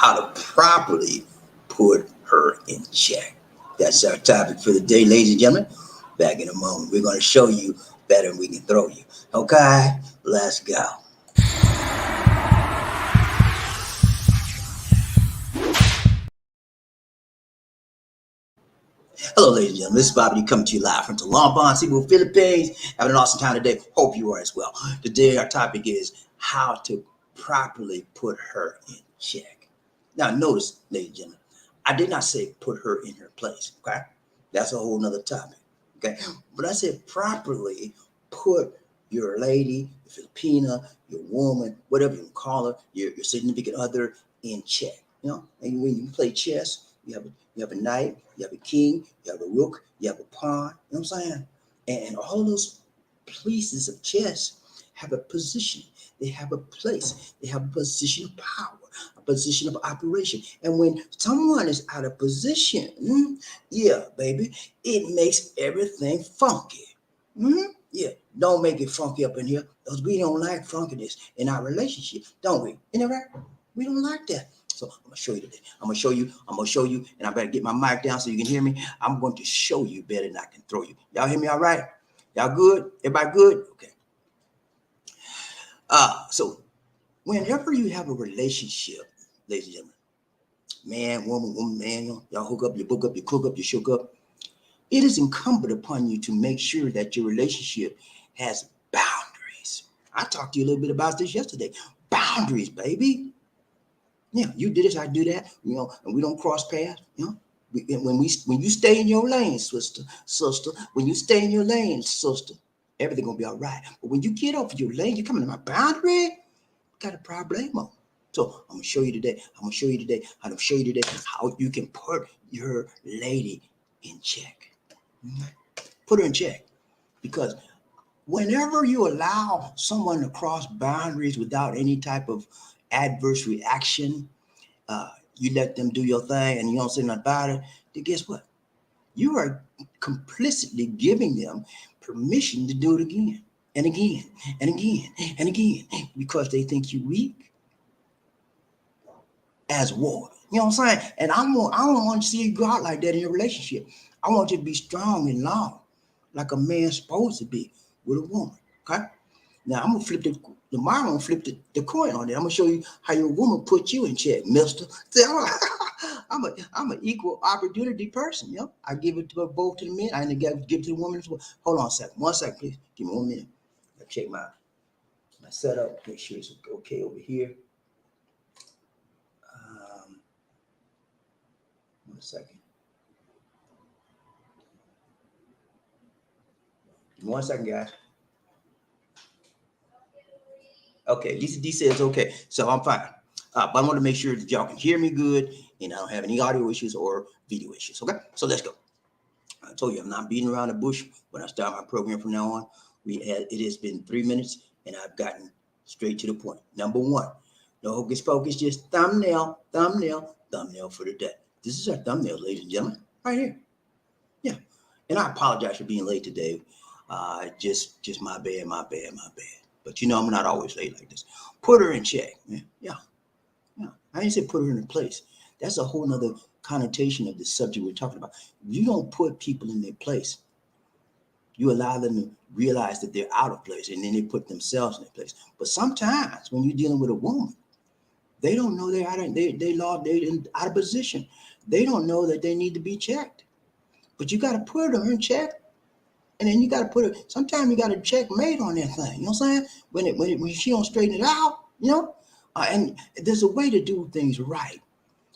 how to properly put her in check. That's our topic for the day, ladies and gentlemen. Back in a moment, we're going to show you better than we can throw you. Okay, let's go. Hello, ladies and gentlemen. This is BobbieD coming to you live from Philippine, Philippines. Having an awesome time today. Hope you are as well. Today, our topic is how to properly put her in check. Now, notice, ladies and gentlemen, I did not say put her in her place. Okay, that's a whole nother topic. Okay, but I said properly put your lady, your Filipina, your woman, whatever you call her, your significant other in check. And when you play chess, you have a knight, you have a king, you have a rook, you have a pawn. You know what I'm saying? And all those pieces of chess have a position. They have a place. They have a position of power, a position of operation. And when someone is out of position, yeah, baby, it makes everything funky. Yeah, don't make it funky up in here because we don't like funkiness in our relationship, don't we? You know, right? We don't like that. So I'm gonna show you today. I'm gonna show you, and I better get my mic down so you can hear me. I'm going to show you better than I can throw you. Y'all hear me all right? Y'all good? Everybody good? Okay. So whenever you have a relationship, ladies and gentlemen, man, woman, man, y'all hook up, you book up, you cook up, you shook up. It is incumbent upon you to make sure that your relationship has boundaries. I talked to you a little bit about this yesterday. Boundaries, baby. Yeah, you do this, I do that, and we don't cross paths. When you stay in your lane, sister, when you stay in your lane, sister, everything gonna be all right. But when you get off your lane, you come into my boundary, got a problemo. So I'm gonna show you today. How you can put your lady in check. Put her in check, because whenever you allow someone to cross boundaries without any type of adverse reaction, you let them do your thing and you don't say nothing about it, then guess what? You are complicitly giving them permission to do it again and again and again and again because they think you weak as water. You know what I'm saying? And I don't want to see you go out like that in your relationship. I want you to be strong and long, like a man's supposed to be with a woman. Okay? Now I'm gonna flip tomorrow. I'm gonna flip the coin on it. I'm gonna show you how your woman put you in check, Mister. See, I'm an equal opportunity person. I give it to both to the men. I give it to the woman as well. Hold on a second. 1 second, please. Give me 1 minute. I check my setup. Make sure it's okay over here. 1 second. 1 second, guys. Okay, DC says okay, so I'm fine. But I want to make sure that y'all can hear me good and I don't have any audio issues or video issues. Okay, so let's go. I told you I'm not beating around the bush when I start my program from now on. It has been 3 minutes and I've gotten straight to the point. Number one, no hocus pocus, just thumbnail for the day. This is our thumbnail, ladies and gentlemen, right here. Yeah, and I apologize for being late today. Just my bad. But I'm not always late like this. Put her in check, man. Yeah. I didn't say put her in her place. That's a whole nother connotation of the subject we're talking about. You don't put people in their place. You allow them to realize that they're out of place, and then they put themselves in their place. But sometimes when you're dealing with a woman, they don't know they're out of position. They don't know that they need to be checked. But you got to put her in check. And then you got to put it. Sometimes you got to checkmate on that thing. You know what I'm saying? When she don't straighten it out, and there's a way to do things right,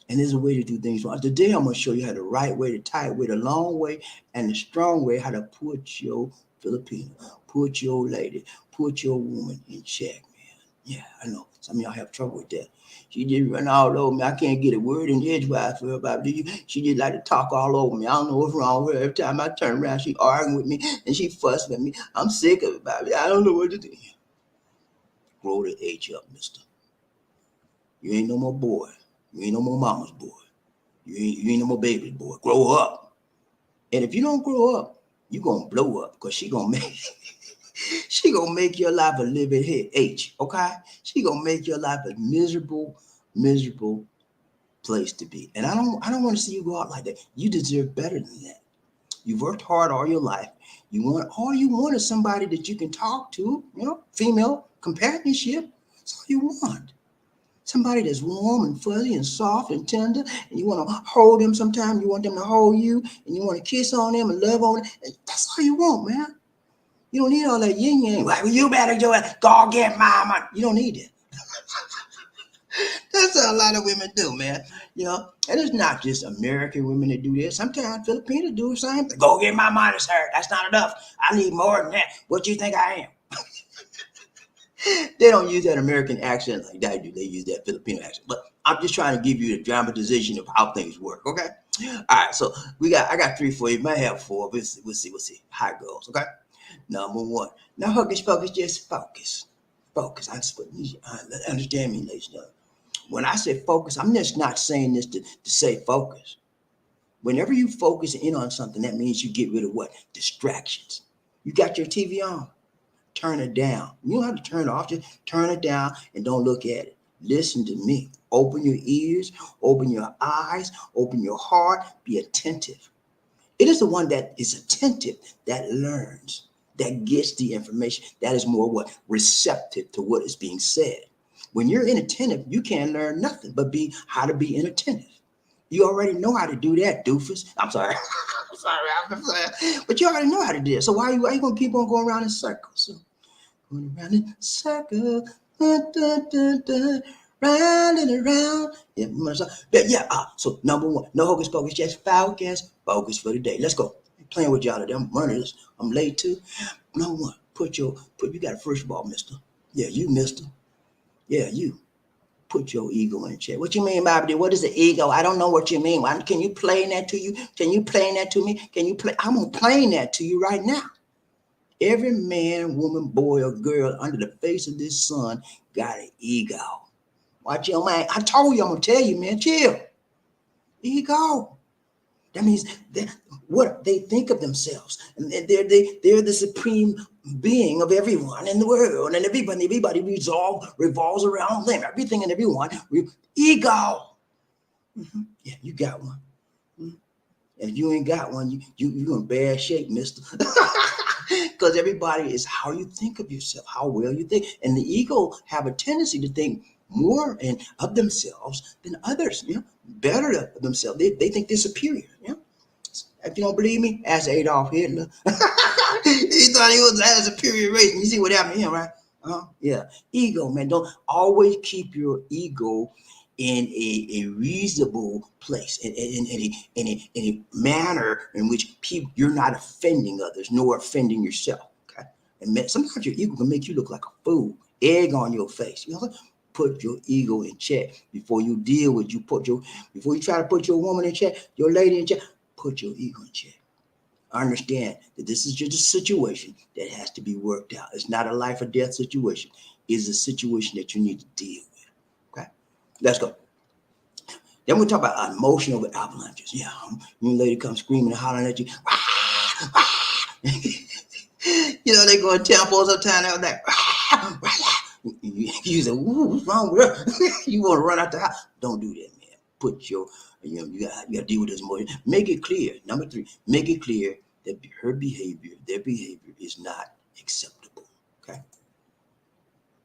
and there's a way to do things wrong. Today I'm gonna show you how the right way, the tight way, the long way, and the strong way, how to put your Filipino, put your lady, put your woman in check, man. Yeah, I know some of y'all have trouble with that. She just run all over me. I can't get a word in edgewise for her, Bobby. She just like to talk all over me. I don't know what's wrong with her. Every time I turn around, she arguing with me and she fussing with me. I'm sick of it, Bobby. I don't know what to do. Grow the age up, mister. You ain't no more boy. You ain't no more mama's boy. You ain't no more baby's boy. Grow up. And if you don't grow up, you're gonna blow up because she gonna make your life a living H, okay? She gonna make your life a miserable place to be. And I don't want to see you go out like that. You deserve better than that. You've worked hard all your life. All you want is somebody that you can talk to, female companionship. That's all you want. Somebody that's warm and fuzzy and soft and tender, and you want to hold them sometimes. You want them to hold you, and you want to kiss on them and love on them. That's all you want, man. You don't need all that yin yang. Well, you better go get mama. You don't need it. That's what a lot of women do, man. And it's not just American women that do this. Sometimes Filipinos do the same thing. Go get my money, sir. That's not enough. I need more than that. What you think I am? They don't use that American accent like that. They use that Filipino accent. But I'm just trying to give you the dramatization of how things work. Okay. All right. So I got 3 for you. Might have 4. We'll see how it goes. Okay. Number 1. Now, hocus pocus, just focus. Focus. Understand me, ladies and gentlemen. When I say focus, I'm just not saying this to say focus. Whenever you focus in on something, that means you get rid of what? Distractions. You got your TV on. Turn it down. You don't have to turn it off. Just turn it down and don't look at it. Listen to me. Open your ears. Open your eyes. Open your heart. Be attentive. It is the one that is attentive that learns, that gets the information, that is more receptive to what is being said. When you're inattentive, you can't learn nothing but how to be inattentive. You already know how to do that, doofus. I'm sorry. I'm sorry. But you already know how to do it. So why are you going to keep on going around in circles? So, going around in circles, dun, dun, dun, dun, round and around. So number 1, no hocus pocus, just focus for the day. Let's go. I'm playing with y'all today. I'm running this. I'm late too. Number 1, you got a first ball, mister. Yeah, you, mister. Yeah, you. Put your ego in check. What you mean, BobbieD? What is the ego? I don't know what you mean. Can you play that to you? Can you play that to me? I'm going to play that to you right now. Every man, woman, boy, or girl under the face of this sun got an ego. Watch your man. I told you, I'm going to tell you, man, chill. Ego. That means what they think of themselves. And they're the supreme being of everyone in the world. And everybody revolves around them. Everything and everyone. Ego. Mm-hmm. Yeah, you got one. Mm-hmm. And if you ain't got one, you in bad shape, mister. Because everybody is how you think of yourself, how well you think. And the ego have a tendency to think more of themselves than others, better of themselves. They think they're superior, If you don't believe me, ask Adolf Hitler. He thought he was a superior race. And you see what happened to him, right? Yeah. Ego, man. Don't always keep your ego in a reasonable place, in a manner in which you're not offending others, nor offending yourself. Okay. And sometimes your ego can make you look like a fool, egg on your face. Put your ego in check before you deal with before you try to put your woman in check, your lady in check. Put your ego in check. Understand that this is just a situation that has to be worked out. It's not a life or death situation. It's a situation that you need to deal with. Okay, let's go. Then we talk about emotional avalanches. Yeah, your lady comes screaming and hollering at you. They go in tempos sometimes. They're like, you say, what's wrong with her? You want to run out the house. Don't do that, man. Put your, you got to deal with this more. Make it clear. Number 3, make it clear that their behavior is not acceptable. Okay?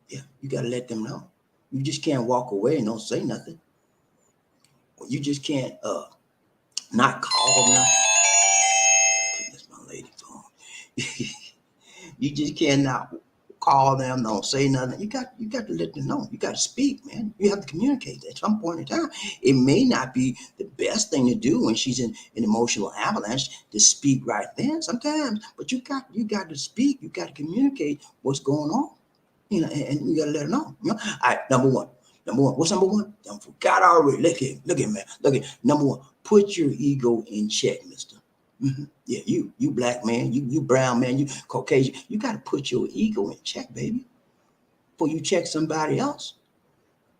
Yeah, you got to let them know. You just can't walk away and don't say nothing. Or you just can't not call them. That's my lady phone. You just cannot call them, don't say nothing. You got to let them know. You got to speak, man. You have to communicate at some point in time. It may not be the best thing to do when she's in an emotional avalanche to speak right then sometimes, but you got to speak. You got to communicate what's going on, and you got to let her know. All right, number one. What's number 1? I forgot already. Look at man. Look at number 1. Put your ego in check, mister. Mm-hmm. Yeah, you black man, you brown man, you Caucasian. You got to put your ego in check, baby, before you check somebody else.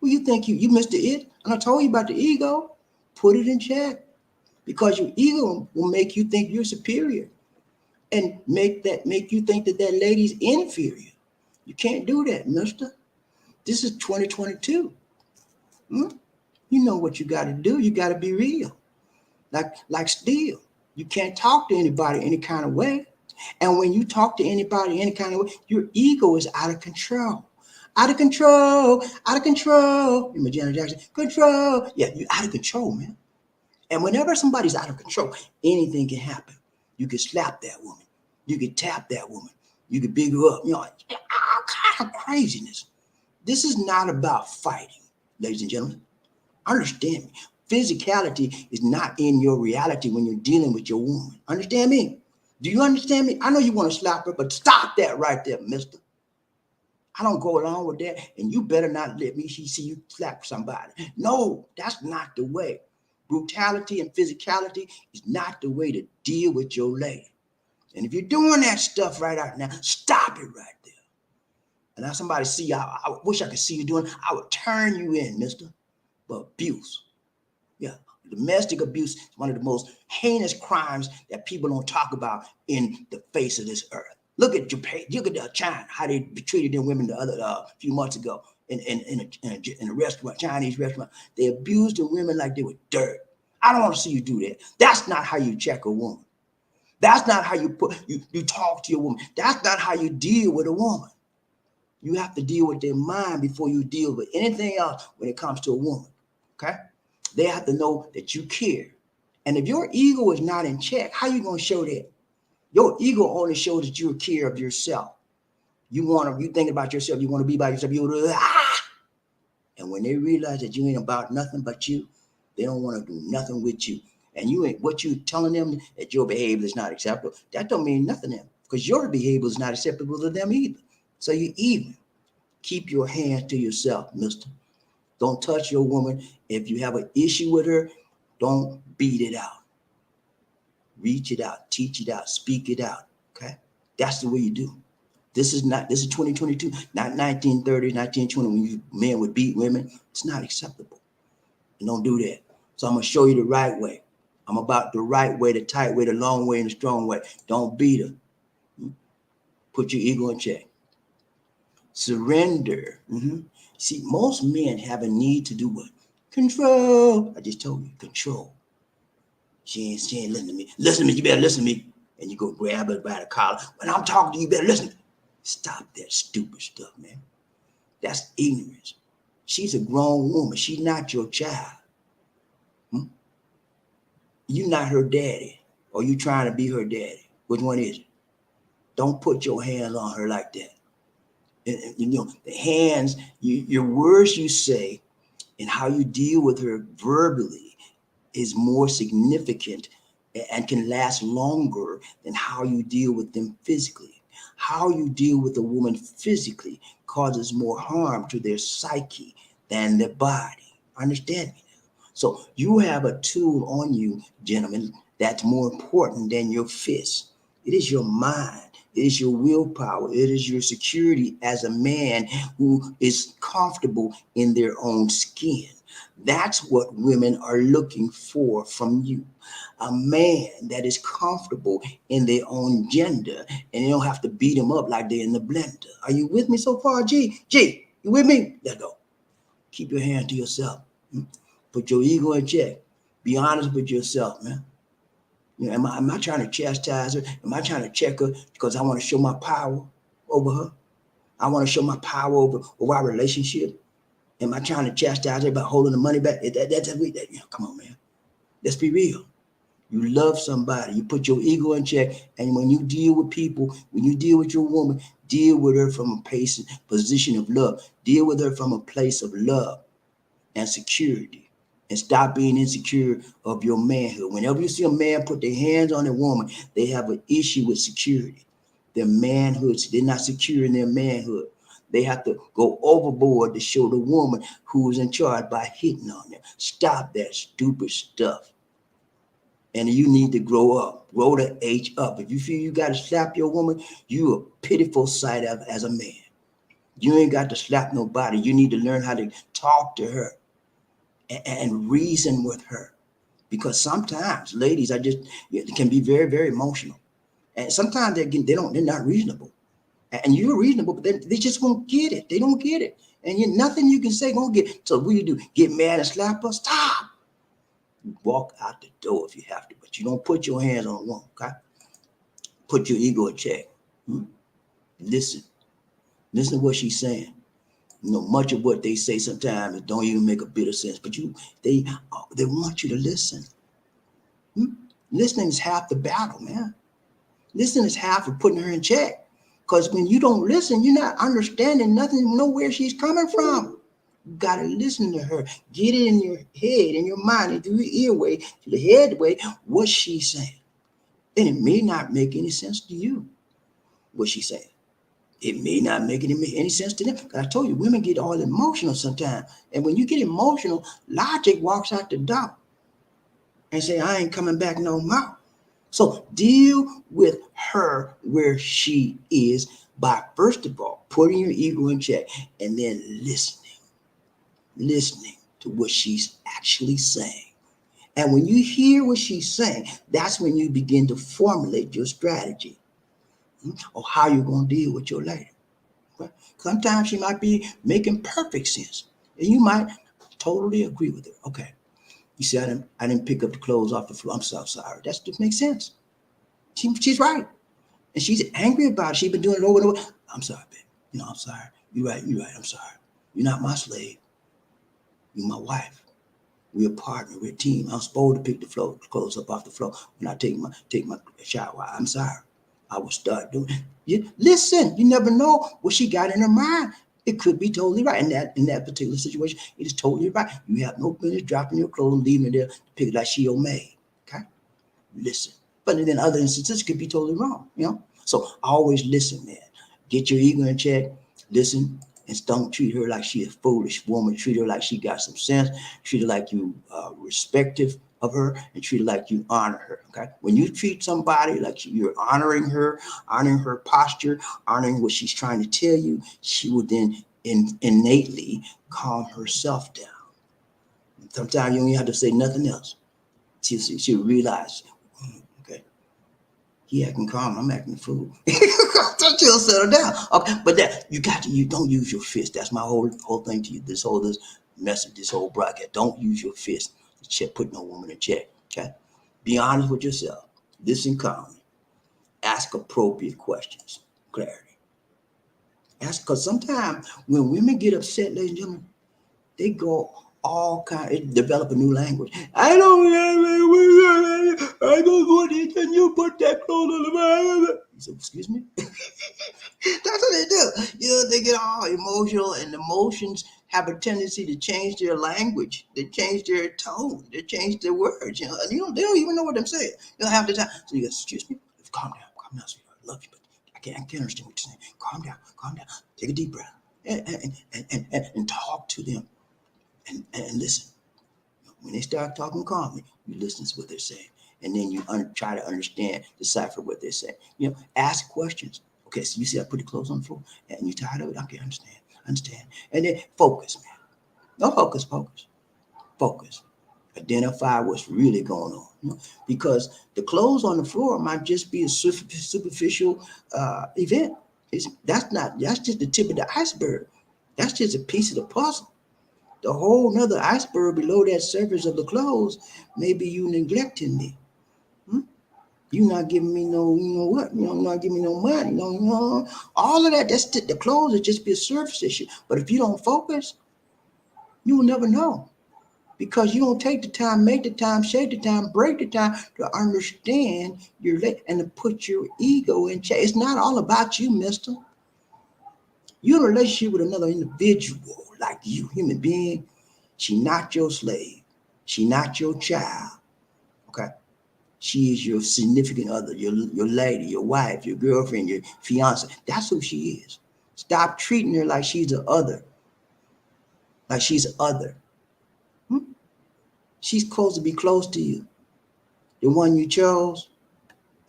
Who you think you Mr. It? And I told you about the ego. Put it in check, because your ego will make you think you're superior, and make you think that lady's inferior. You can't do that, mister. This is 2022. You know what you got to do. You got to be real. Like Steel. You can't talk to anybody any kind of way. And when you talk to anybody any kind of way, your ego is out of control. Out of control, out of control. Remember Janet Jackson? Control. Yeah, you're out of control, man. And whenever somebody's out of control, anything can happen. You can slap that woman. You can tap that woman. You can big her up. You know, all kind of craziness. This is not about fighting, ladies and gentlemen. Understand me. Physicality is not in your reality when you're dealing with your woman. Understand me? Do you understand me? I know you want to slap her, but stop that right there, mister. I don't go along with that, and you better not let me see you slap somebody. No, that's not the way. Brutality and physicality is not the way to deal with your lady. And if you're doing that stuff right out now, stop it right there. And now somebody see, I wish I could see you doing, I would turn you in, mister. But abuse. Yeah, domestic abuse is one of the most heinous crimes that people don't talk about in the face of this earth. Look at Japan, look at China, how they treated them women the other few months ago in a restaurant, Chinese restaurant. They abused the women like they were dirt. I don't want to see you do that. That's not how you check a woman. That's not how you talk to your woman. That's not how you deal with a woman. You have to deal with their mind before you deal with anything else when it comes to a woman. Okay? They have to know that you care. And if your ego is not in check, how are you going to show that? Your ego only shows that you care of yourself. You think about yourself, you want to be by yourself, and when they realize that you ain't about nothing but you, they don't want to do nothing with you. And you ain't what you telling them that your behavior is not acceptable. That don't mean nothing to them because your behavior is not acceptable to them either. So you even keep your hands to yourself, mister. Don't touch your woman. If you have an issue with her, don't beat it out. Reach it out, teach it out, speak it out. Okay? That's the way you do. This is 2022, not 1930, 1920, when men would beat women. It's not acceptable. And don't do that. So I'm going to show you the right way. I'm about the right way, the tight way, the long way, and the strong way. Don't beat her. Put your ego in check. Surrender. See, most men have a need to do what? Control. I just told you, control. She ain't listening to me. Listen to me, you better listen to me. And you go grab her by the collar. When I'm talking to you, you better listen. Stop that stupid stuff, man. That's ignorance. She's a grown woman. She's not your child. You're not her daddy. Or you trying to be her daddy. Which one is it? Don't put your hands on her like that. And, you know, the hands, your words you say and how you deal with her verbally is more significant and can last longer than how you deal with them physically. How you deal with a woman physically causes more harm to their psyche than their body. Understand me now? So you have a tool on you, gentlemen, that's more important than your fist. It is your mind. It is your willpower. It is your security as a man who is comfortable in their own skin. That's what women are looking for from you. A man that is comfortable in their own gender and they don't have to beat them up like they're in the blender. Are you with me so far, G? G, you with me? Let's go. Keep your hand to yourself. Put your ego in check. Be honest with yourself, man. You know, am I trying to chastise her? Am I trying to check her because I want to show my power over her? I want to show my power over our relationship. Am I trying to chastise her by holding the money back? Come on, man. Let's be real. You love somebody. You put your ego in check. And when you deal with people, when you deal with your woman, deal with her from a position of love. Deal with her from a place of love and security. And stop being insecure of your manhood. Whenever you see a man put their hands on a woman, they have an issue with security. Their manhood, they're not secure in their manhood. They have to go overboard to show the woman who's in charge by hitting on them. Stop that stupid stuff. And you need to grow up. Grow the H up. If you feel you got to slap your woman, you a pitiful sight as a man. You ain't got to slap nobody. You need to learn how to talk to her and reason with her. Because sometimes ladies can be very, very emotional. And sometimes they're not reasonable. And you're reasonable, but they just won't get it. They don't get it. And nothing you can say gonna get. So what do? Get mad and slap her? Stop. You walk out the door if you have to, but you don't put your hands on a woman, okay? Put your ego in check. Hmm? Listen. Listen to what she's saying. You know, much of what they say sometimes it don't even make a bit of sense, but they want you to listen. Hmm? Listening is half the battle, man. Listening is half of putting her in check. Because when you don't listen, you're not understanding nothing, know where she's coming from. You gotta listen to her. Get it in your head, in your mind, and through your earway, to the headway, what she's saying. And it may not make any sense to you, what she's saying. It may not make any sense to them. I told you, women get all emotional sometimes. And when you get emotional, logic walks out the door and say, I ain't coming back no more. So deal with her where she is by, first of all, putting your ego in check and then listening to what she's actually saying. And when you hear what she's saying, that's when you begin to formulate your strategy or how you're going to deal with your lady. Okay? Sometimes she might be making perfect sense, and you might totally agree with her. Okay, you see, I didn't pick up the clothes off the floor. I'm so sorry. That just makes sense. She's right, and she's angry about it. She's been doing it over and over. I'm sorry, babe. I'm sorry. You're right. I'm sorry. You're not my slave. You're my wife. We're a partner. We're a team. I'm supposed to pick the clothes up off the floor when I take my shower. I'm sorry. I will start doing it. Listen, you never know what she got in her mind. It could be totally right. In that particular situation, it is totally right. You have no business dropping your clothes and leaving it there to pick it like she your maid. Okay? Listen. But in other instances, it could be totally wrong. So always listen, man. Get your ego in check. Listen. And don't treat her like she a foolish woman. Treat her like she got some sense. Treat her like you respective of her, and treat her like you honor her. Okay. When you treat somebody like you're honoring her posture, honoring what she's trying to tell you, she will then innately calm herself down. Sometimes you don't even have to say nothing else. She'll realize, okay, he acting calm, I'm acting a fool. She'll settle down. Okay, but you don't use your fist. That's my whole thing to you. This message, this whole broadcast. Don't use your fist to put no woman in check. Okay, be honest with yourself. Listen calmly. Ask appropriate questions. Clarity. Ask, because sometimes when women get upset, ladies and gentlemen, they go all kind. It develop a new language. I don't go there and you put that clothes on the. So excuse me. That's what they do. They get all emotional, and emotions have a tendency to change their language. They change their tone. They change their words. And they don't even know what I'm saying. Half the time. So you go, excuse me, calm down, sweetheart. I love you, but I can't understand what you're saying. Calm down. Take a deep breath and talk to them and listen. When they start talking calmly, you listen to what they're saying, and then you try to understand, decipher what they're saying. Ask questions. Okay, so you see I put the clothes on the floor, and you tired of it? Okay, understand. And then focus, man. No focus. Identify what's really going on. Because the clothes on the floor might just be a superficial event. That's just the tip of the iceberg. That's just a piece of the puzzle. The whole nother iceberg below that surface of the clothes, maybe you neglecting me. You not giving me no, not giving me no money, all of that. That's the clothes will just be a surface issue. But if you don't focus, you will never know, because you don't take the time, make the time, shake the time, break the time to understand your and to put your ego in check. It's not all about you, mister. You're in a relationship with another individual like you, human being. She not your slave. She not your child. Okay. She is your significant other, your lady, your wife, your girlfriend, your fiance. That's who she is. Stop treating her like she's the other. Like she's other. She's supposed to be close to you. The one you chose.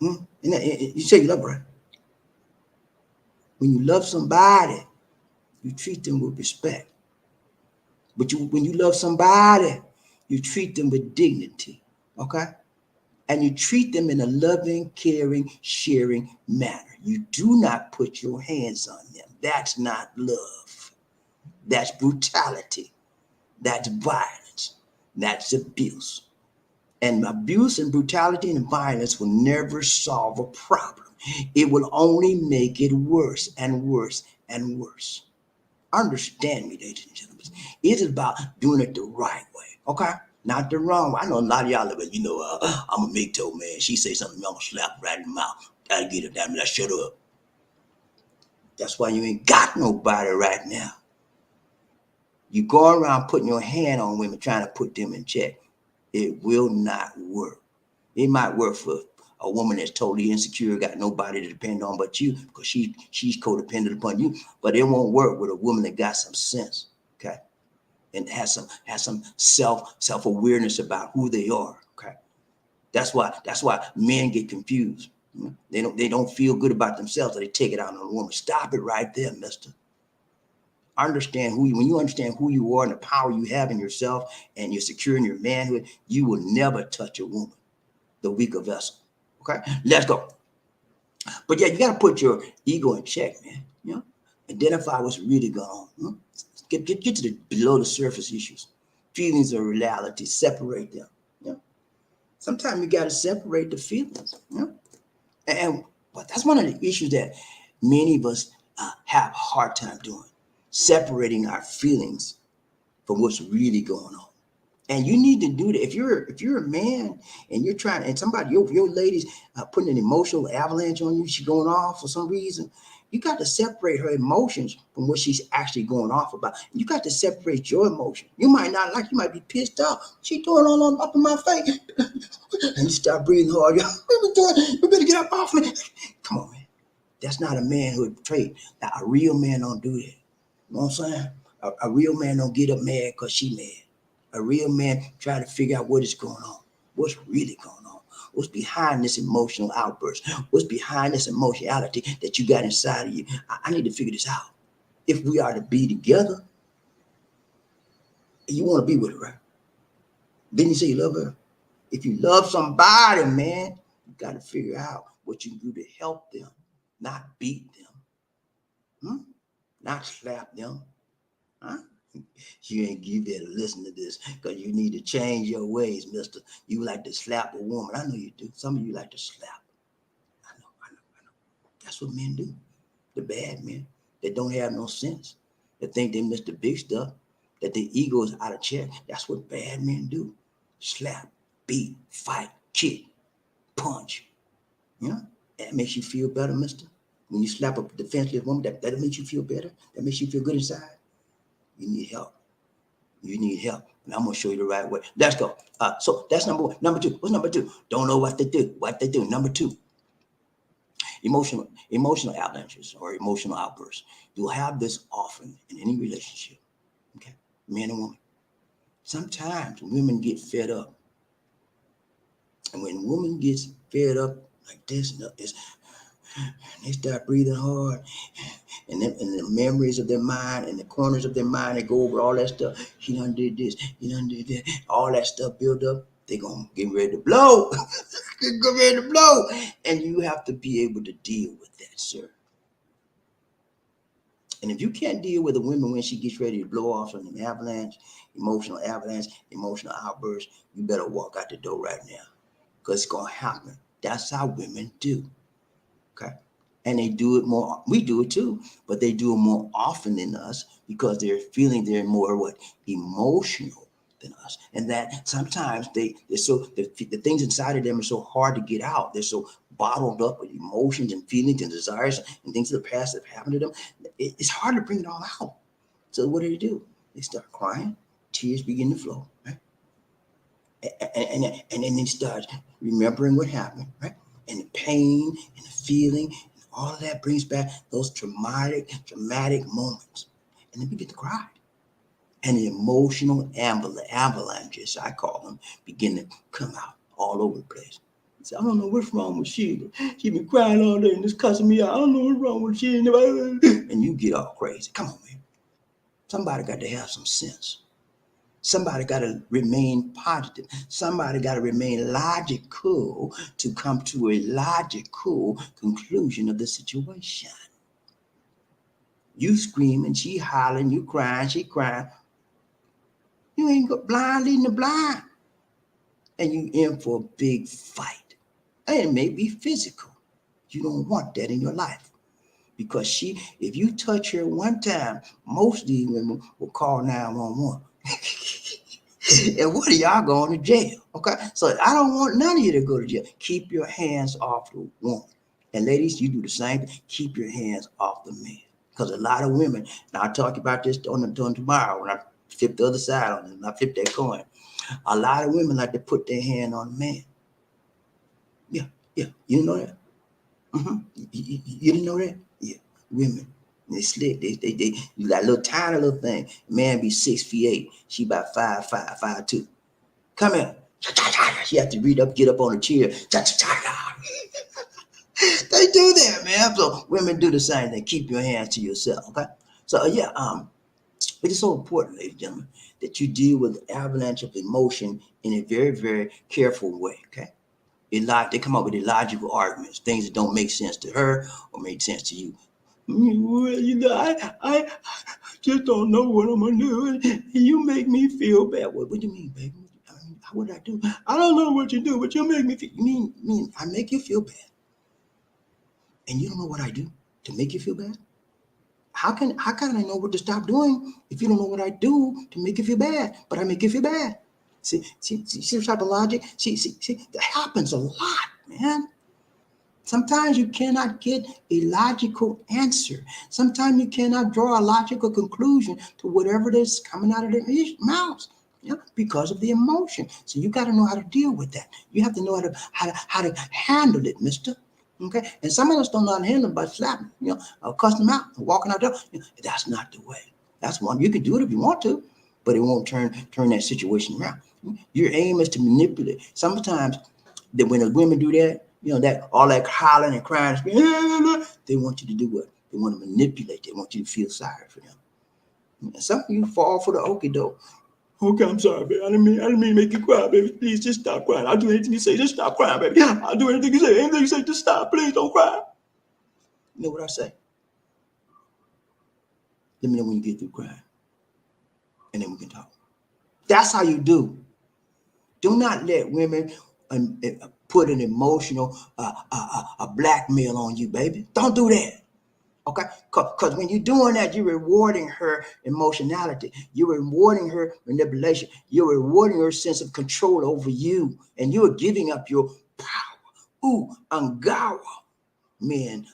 And you say you love her, right? When you love somebody, you treat them with respect. But when you love somebody, you treat them with dignity. Okay? And you treat them in a loving, caring, sharing manner. You do not put your hands on them. That's not love. That's brutality. That's violence. That's abuse. And abuse and brutality and violence will never solve a problem. It will only make it worse and worse and worse. Understand me, ladies and gentlemen. It is about doing it the right way, okay? Not the wrong way. I know a lot of y'all live it, I'm a MGTOW man. She say something, I'm gonna slap her right in the mouth. Gotta get her down there, shut up. That's why you ain't got nobody right now. You go around putting your hand on women, trying to put them in check. It will not work. It might work for a woman that's totally insecure, got nobody to depend on but you, because she's codependent upon you. But it won't work with a woman that got some sense, okay, and has some self-awareness about who they are, okay. That's why men get confused. They don't feel good about themselves, so they take it out on a woman. Stop it right there, mister. Understand when you understand who you are and the power you have in yourself, and you're secure in your manhood, you will never touch a woman, the weaker vessel. Okay, let's go. But yeah, you got to put your ego in check, man. Identify what's really going on. Get to the below the surface issues. Feelings are reality. Separate them. Sometimes you got to separate the feelings. And but that's one of the issues that many of us have a hard time doing, separating our feelings from what's really going on. And you need to do that. If you're a man and you're trying, and somebody, your lady's putting an emotional avalanche on you, she's going off for some reason, you got to separate her emotions from what she's actually going off about. You got to separate your emotion. You might not like, you might be pissed off. She throwing all on up in my face. And you start breathing hard. You better get up off me. Come on, man. That's not a manhood trait. Now, a real man don't do that. You know what I'm saying? A real man don't get up mad because she mad. A real man try to figure out what is going on. What's really going on? What's behind this emotional outburst? What's behind this emotionality that you got inside of you? I need to figure this out. If we are to be together, you want to be with her, right? Didn't you say you love her? If you love somebody, man, you got to figure out what you can do to help them, not beat them, not slap them. Huh? You better listen to this, because you need to change your ways, mister. You like to slap a woman. I know you do. Some of you like to slap. I know. That's what men do. The bad men that don't have no sense, that think they missed the big stuff, that their ego is out of check. That's what bad men do. Slap, beat, fight, kick, punch. That makes you feel better, mister. When you slap a defenseless woman, that makes you feel better. That makes you feel good inside. You need help. You need help. And I'm going to show you the right way. Let's go. So that's number one. Number two. What's number two? Don't know what to do. Number two. Emotional avalanches or emotional outbursts. You'll have this often in any relationship. Okay. Man and woman. Sometimes women get fed up. And when women gets fed up like this, they start breathing hard, and then in the memories of their mind and the corners of their mind, they go over all that stuff. He done did this, he done did that, all that stuff build up. They gonna get ready to blow. Get ready to blow. And you have to be able to deal with that, sir. And if you can't deal with a woman when she gets ready to blow off on an emotional outburst, you better walk out the door right now, because it's gonna happen. That's how women do. Okay. And they do it more. We do it too, but they do it more often than us, because they're more emotional than us. And that sometimes they're so, the things inside of them are so hard to get out. They're so bottled up with emotions and feelings and desires and things of the past that have happened to them. It's hard to bring it all out. So what do? They start crying, tears begin to flow, right? And then they start remembering what happened, right? And the pain and the feeling, and all of that brings back those dramatic moments. And then we get to cry. And the emotional avalanches, I call them, begin to come out all over the place. So I don't know what's wrong with Sheila. She been crying all day and just cussing me out. I don't know what's wrong with Sheila. And you get all crazy. Come on, man. Somebody got to have some sense. Somebody got to remain positive. Somebody got to remain logical to come to a logical conclusion of the situation. You screaming, she hollering, you crying, she crying. You ain't got blind leading the blind. And you in for a big fight. And it may be physical. You don't want that in your life. Because if you touch her one time, most of these women will call 911. And one of y'all going to jail. Okay? So I don't want none of you to go to jail. Keep your hands off the woman. And ladies, you do the same thing. Keep your hands off the man. Because a lot of women, and I'll talk about this on tomorrow when I flip the other side on it, and I flip that coin. A lot of women like to put their hand on a man. Yeah, yeah. You know that? Mm-hmm. You didn't know that? Yeah. Women. They slick. They that little tiny little thing. Man be 6'8". She about 5'5", 5'2". Come here. She have to get up on a chair. They do that, man. So women do the same thing. Keep your hands to yourself, okay? So it is so important, ladies and gentlemen, that you deal with the avalanche of emotion in a very, very careful way, okay? They come up with illogical arguments, things that don't make sense to her or make sense to you. Well, I just don't know what I'm gonna do. You make me feel bad. What do you mean, baby? What did I do? I don't know what you do, but you make me feel. You mean I make you feel bad, and you don't know what I do to make you feel bad? How can I know what to stop doing if you don't know what I do to make you feel bad? But I make you feel bad. See the type of logic? See, that happens a lot, man. Sometimes you cannot get a logical answer. Sometimes you cannot draw a logical conclusion to whatever it is coming out of their mouths, because of the emotion. So you got to know how to deal with that. You have to know how to handle it, mister. Okay? And some of us don't know how to handle it by slapping, or cussing them out, or walking out there. That's not the way. That's one. You can do it if you want to, but it won't turn that situation around. Your aim is to manipulate. Sometimes that when the women do that, that all that hollering and crying, they want you to do what? They want to manipulate. They want you to feel sorry for them. And some of you fall for the okie doke. Okay, I'm sorry, baby. I didn't mean to make you cry, baby. Please just stop crying. I'll do anything you say. Just stop crying, baby. I'll do anything you say. Anything you say, just stop. Please don't cry. You know what I say? Let me know when you get through crying. And then we can talk. That's how you do. Do not let women put an emotional blackmail on you, baby. Don't do that. Okay? Because when you're doing that, you're rewarding her emotionality. You're rewarding her manipulation. You're rewarding her sense of control over you. And you are giving up your power. Ooh, Angawa. Men,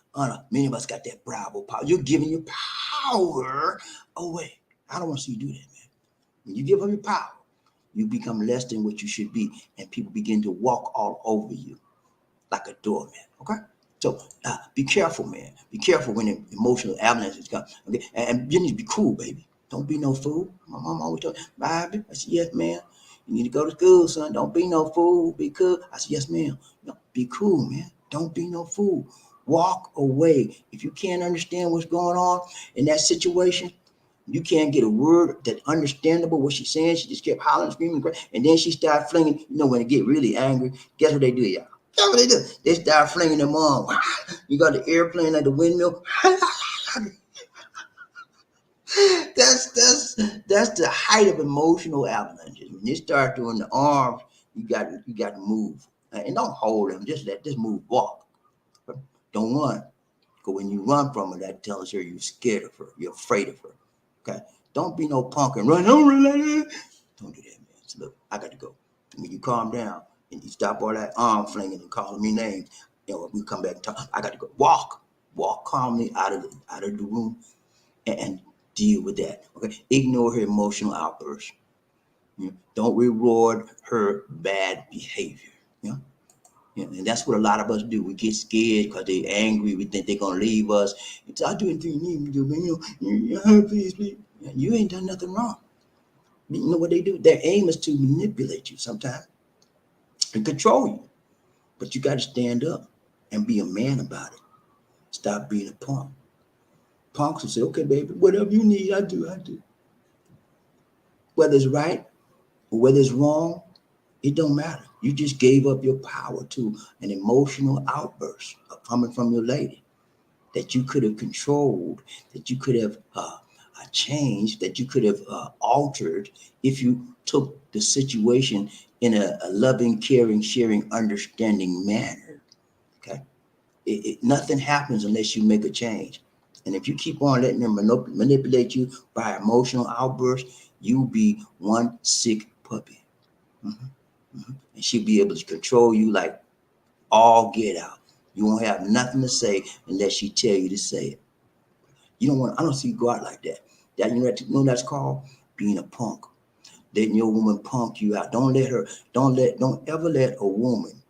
many of us got that bravo power. You're giving your power away. I don't want to see you do that, man. When you give up your power, you become less than what you should be, and people begin to walk all over you like a doormat. Okay, so be careful, man. Be careful when the emotional avalanches come. Okay, and you need to be cool, baby. Don't be no fool. My mom always told me, Bobby, I said, yes, ma'am. You need to go to school, son. Don't be no fool. Be cool. I said, yes, ma'am. No, be cool, man. Don't be no fool. Walk away. If you can't understand what's going on in that situation, you can't get a word that's understandable what she's saying. She just kept hollering, screaming, and then she started flinging. When they get really angry, guess what they do, y'all? Guess what they do? They start flinging them on. You got the airplane at the windmill. That's the height of emotional avalanches. When you start doing the arms, you got to move, and don't hold them. Just move, walk. Don't run. Because when you run from her, that tells her you're scared of her. You're afraid of her. Okay? Don't be no punk and run. Don't run like that. Don't do that, man. So look, I got to go. When you calm down and you stop all that arm flinging and calling me names, we come back and talk. I got to go. Walk calmly out of the room and deal with that. Okay? Ignore her emotional outbursts. Don't reward her bad behavior. And that's what a lot of us do. We get scared because they're angry. We think they're going to leave us. It's, I'll do anything you need me to do, man. Please. You ain't done nothing wrong. You know what they do? Their aim is to manipulate you sometimes and control you. But you got to stand up and be a man about it. Stop being a punk. Punks will say, okay, baby, whatever you need, I do. Whether it's right or whether it's wrong, it don't matter. You just gave up your power to an emotional outburst coming from your lady. that you could have controlled, that you could have changed, that you could have altered if you took the situation in a loving, caring, sharing, understanding manner. Okay, nothing happens unless you make a change. And if you keep on letting them manipulate you by emotional outbursts, you'll be one sick puppy. And she'll be able to control you like all get out. You won't have nothing to say unless she tell you to say it. You don't want. I don't see you go out like that. That you know that's called being a punk. Letting your woman punk you out. Don't let her. Don't ever let a woman,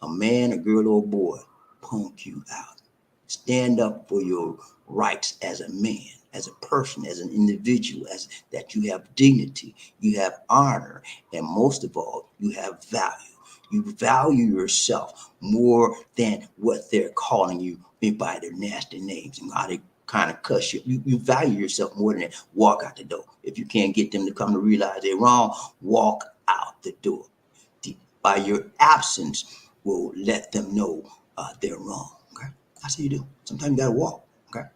a man, a girl, or a boy, punk you out. Stand up for your rights as a man, as a person, as an individual, as that you have dignity, you have honor, and most of all, you have value. You value yourself more than what they're calling you by their nasty names and how they kind of cuss you. You value yourself more than that. Walk out the door. If you can't get them to come to realize they're wrong, walk out the door. By your absence will let them know they're wrong. Okay, that's how you do. Sometimes you gotta walk. Okay,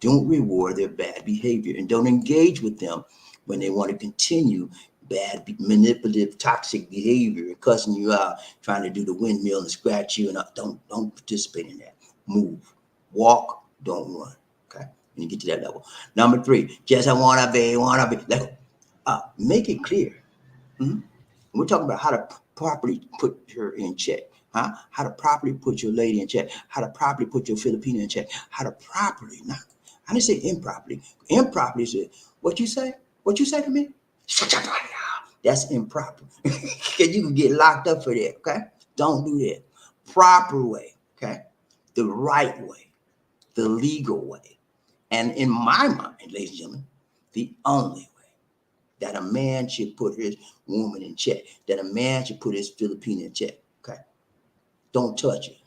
don't reward their bad behavior and don't engage with them when they want to continue bad, manipulative, toxic behavior and cussing you out, trying to do the windmill and scratch you. And don't participate in that. Move, walk, don't run. Okay, when you get to that level. Number 3, just I wanna be. Like, make it clear. Mhm. We're talking about how to properly put her in check. Huh? How to properly put your lady in check. How to properly put your Philippine in check. How to properly, not, I didn't say improperly. Improperly is what you say? What you say to me? That's improper. You can get locked up for that, okay? Don't do that. Proper way, okay? The right way, the legal way. And in my mind, ladies and gentlemen, the only way that a man should put his woman in check, that a man should put his Philippine in check. Okay. Don't touch it.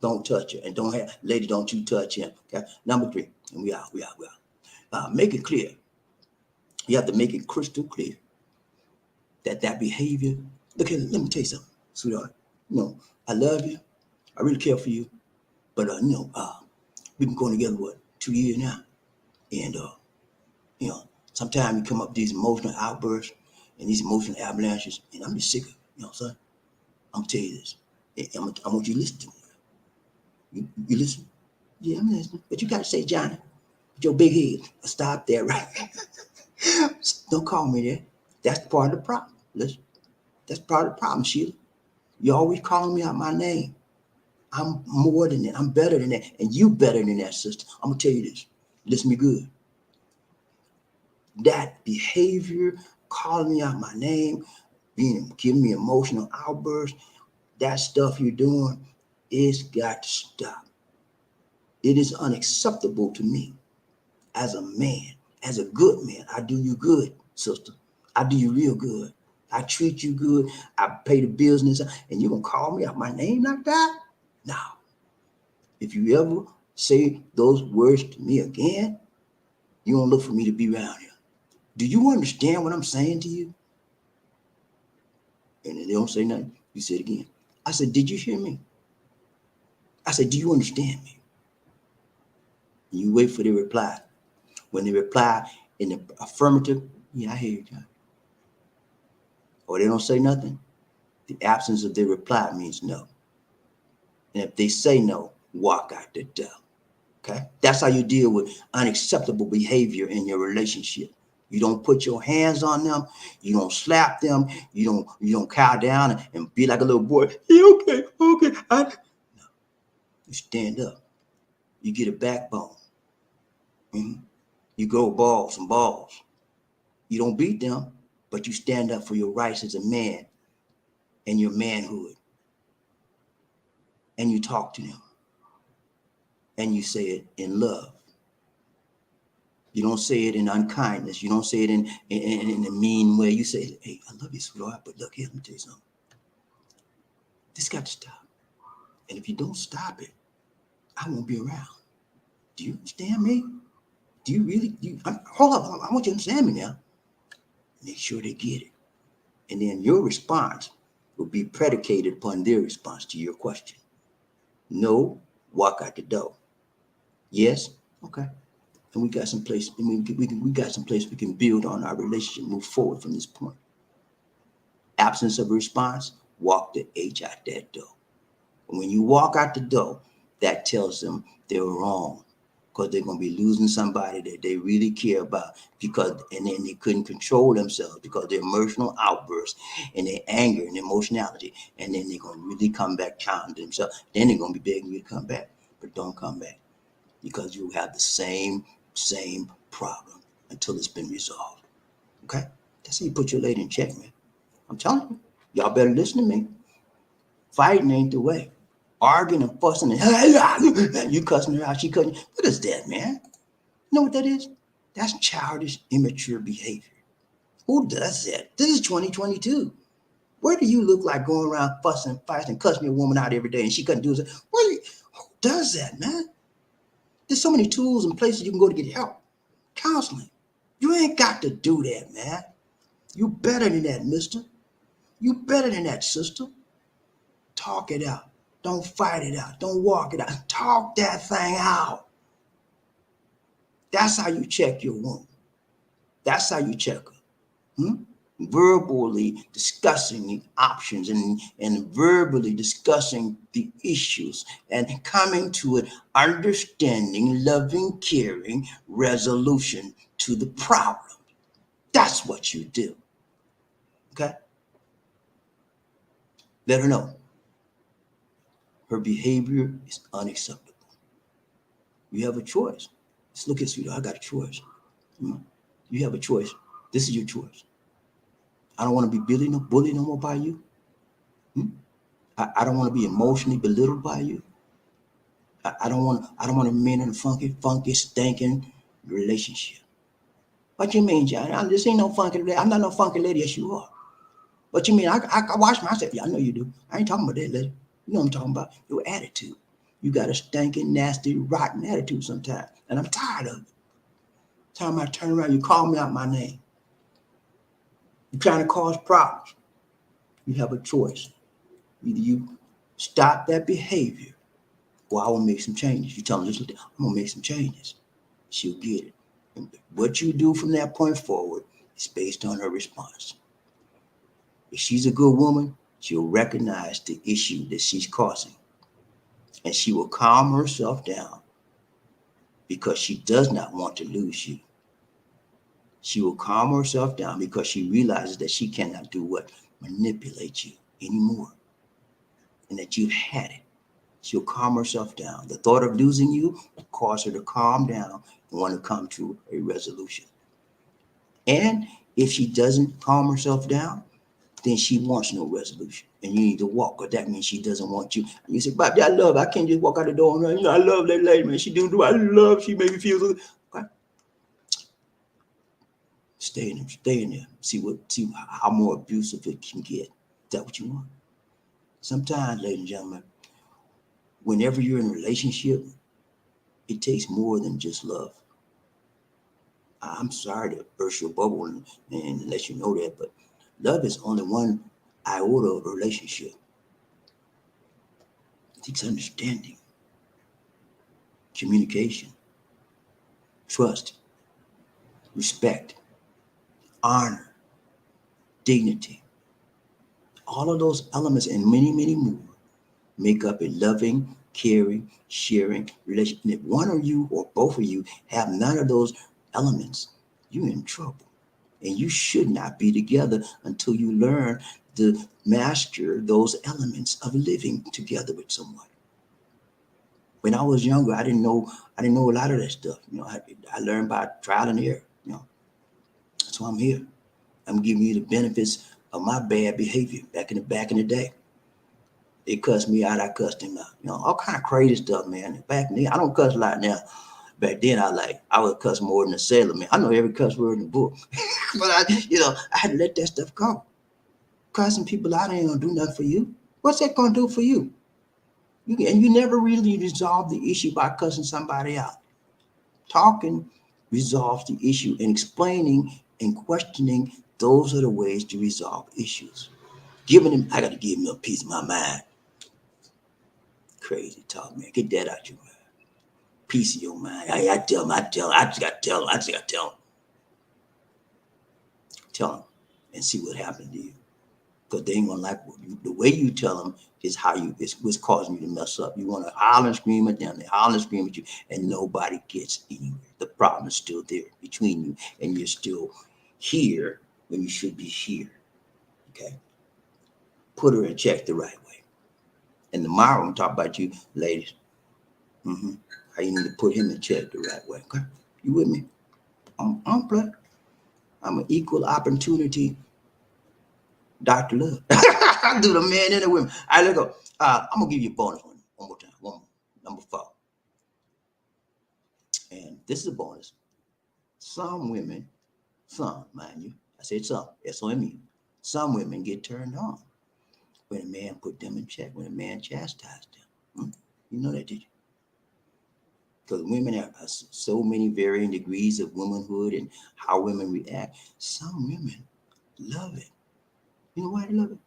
Don't touch it. And don't have, lady, don't you touch him. Okay. Number 3, and we out. Make it clear. You have to make it crystal clear that behavior, look here, let me tell you something, sweetheart. I love you. I really care for you. But, we've been going together, 2 years now? And, sometimes you come up with these emotional outbursts and these emotional avalanches, and I'm just sick of it. Son, I'm gonna tell you this. I want you to listen to me. You listen? Yeah, I'm listening. But you gotta say, Johnny, with your big head, stop there, right? Don't call me that. That's part of the problem. Listen, that's part of the problem, Sheila. You're always calling me out my name. I'm more than that. I'm better than that. And you better than that, sister. I'm gonna tell you this. Listen to me good. That behavior, calling me out my name, giving me emotional outbursts, that stuff you're doing, it's got to stop. It is unacceptable to me as a man, as a good man. I do you good, sister. I do you real good. I treat you good. I pay the business, and you're gonna call me out my name like that? No. If you ever say those words to me again, you don't look for me to be around here. Do you understand what I'm saying to you? And they don't say nothing. You say it again. I said, did you hear me? I said, do you understand me? And you wait for the reply. When they reply in the affirmative, yeah, I hear you, John. Or they don't say nothing, the absence of their reply means no. And if they say no, walk out the door. Okay? That's how you deal with unacceptable behavior in your relationship. You don't put your hands on them. You don't slap them. You don't cow down and be like a little boy. Yeah, okay. No. You stand up. You get a backbone. Mm-hmm. You grow some balls. You don't beat them, but you stand up for your rights as a man and your manhood. And you talk to them. And you say it in love. You don't say it in unkindness. You don't say it in a mean way. You say, hey, I love you, sweetheart, but look here, let me tell you something. This got to stop. And if you don't stop it, I won't be around. Do you understand me? Do you really? Hold up. I want you to understand me now. Make sure they get it. And then your response will be predicated upon their response to your question. No, walk out the door. Yes? Okay. And we got some place, and we got some place we can build on our relationship, move forward from this point. Absence of response, walk the H out that door. When you walk out the door, that tells them they're wrong because they're going to be losing somebody that they really care about and then they couldn't control themselves because their emotional outbursts and their anger and emotionality, and then they're going to really come back down to themselves. Then they're going to be begging you to come back, but don't come back because you have the same problem until it's been resolved. Okay? That's how you put your lady in check, man. I'm telling you, y'all better listen to me. Fighting ain't the way. Arguing and fussing and you cussing her out, she cutting you. What is that, man? You know what that is? That's childish, immature behavior. Who does that? This is 2022. Where do you look like going around fussing, fighting, cussing your woman out every day and she couldn't do it? Who does that, man? There's so many tools and places you can go to get help. Counseling. You ain't got to do that, man. You better than that, mister. You better than that, sister. Talk it out. Don't fight it out. Don't walk it out. Talk that thing out. That's how you check your woman. That's how you check her. Verbally discussing the options and verbally discussing the issues and coming to an understanding, loving, caring resolution to the problem. That's what you do. Okay? Let her know her behavior is unacceptable. You have a choice. Just look at sweetheart, I got a choice. You have a choice. This is your choice. I don't want to be bullied no more by you. I don't want to be emotionally belittled by you. I don't want to remain in a funky, stinking relationship. What you mean, John? This ain't no funky lady. I'm not no funky lady. Yes, you are. What you mean? I wash myself. Yeah, I know you do. I ain't talking about that lady. You know what I'm talking about? Your attitude. You got a stinking, nasty, rotten attitude sometimes. And I'm tired of it. Time I turn around, you call me out my name. You're trying to cause problems. You have a choice. Either you stop that behavior or I will make some changes. You tell them, listen, I'm going to make some changes. She'll get it. And what you do from that point forward is based on her response. If she's a good woman, she'll recognize the issue that she's causing. And she will calm herself down because she does not want to lose you. She will calm herself down because she realizes that she cannot do what? Manipulate you anymore. And that you've had it. She'll calm herself down. The thought of losing you will cause her to calm down and want to come to a resolution. And if she doesn't calm herself down, then she wants no resolution. And you need to walk, because that means she doesn't want you. And you say, Bobby, I can't just walk out the door and run. I love that lady, man. She she made me feel so good. Okay. Stay in there. See how more abusive it can get. Is that what you want? Sometimes, ladies and gentlemen, whenever you're in a relationship, it takes more than just love. I'm sorry to burst your bubble and let you know that, but love is only one iota of a relationship. It takes understanding, communication, trust, respect, honor, dignity. All of those elements and many, many more make up a loving, caring, sharing relationship. And if one of you or both of you have none of those elements, you're in trouble. And you should not be together until you learn to master those elements of living together with someone. When I was younger, I didn't know a lot of that stuff. I learned by trial and error. That's why I'm here. I'm giving you the benefits of my bad behavior back in the day. They cussed me out, I cussed him out. All kind of crazy stuff, man. Back then, I don't cuss a lot now. Back then, I would cuss more than a sailor, man. I know every cuss word in the book, but I had to let that stuff go. Cussing people out ain't gonna do nothing for you. What's that gonna do for you? You never really resolve the issue by cussing somebody out. Talking resolves the issue, and explaining and questioning, those are the ways to resolve issues. I got to give him a piece of my mind. Crazy talk, man. Get that out your mind. Peace of your mind. I tell them, I just got to tell them, tell them, and see what happens to you. Because they ain't gonna like the way you tell them is how you, it's what's causing you to mess up. You want to holler and scream at them, they holler and scream at you, and nobody gets anywhere. The problem is still there between you, and you're still here when you should be here. Okay? Put her in check the right way. And tomorrow I'm gonna talk about you, ladies. How you need to put him in check the right way. Okay? You with me? I'm playing. I'm an equal opportunity Dr. Love. I do the men and the women. All right, let's go. I'm gonna give you a bonus one more time. One more. Number 4. And this is a bonus. Some women, some, mind you, I said some, S-O-M-E. Some women get turned on when a man put them in check, when a man chastised them. You know that, did you? Because women have so many varying degrees of womanhood and how women react. Some women love it. You know why they love it?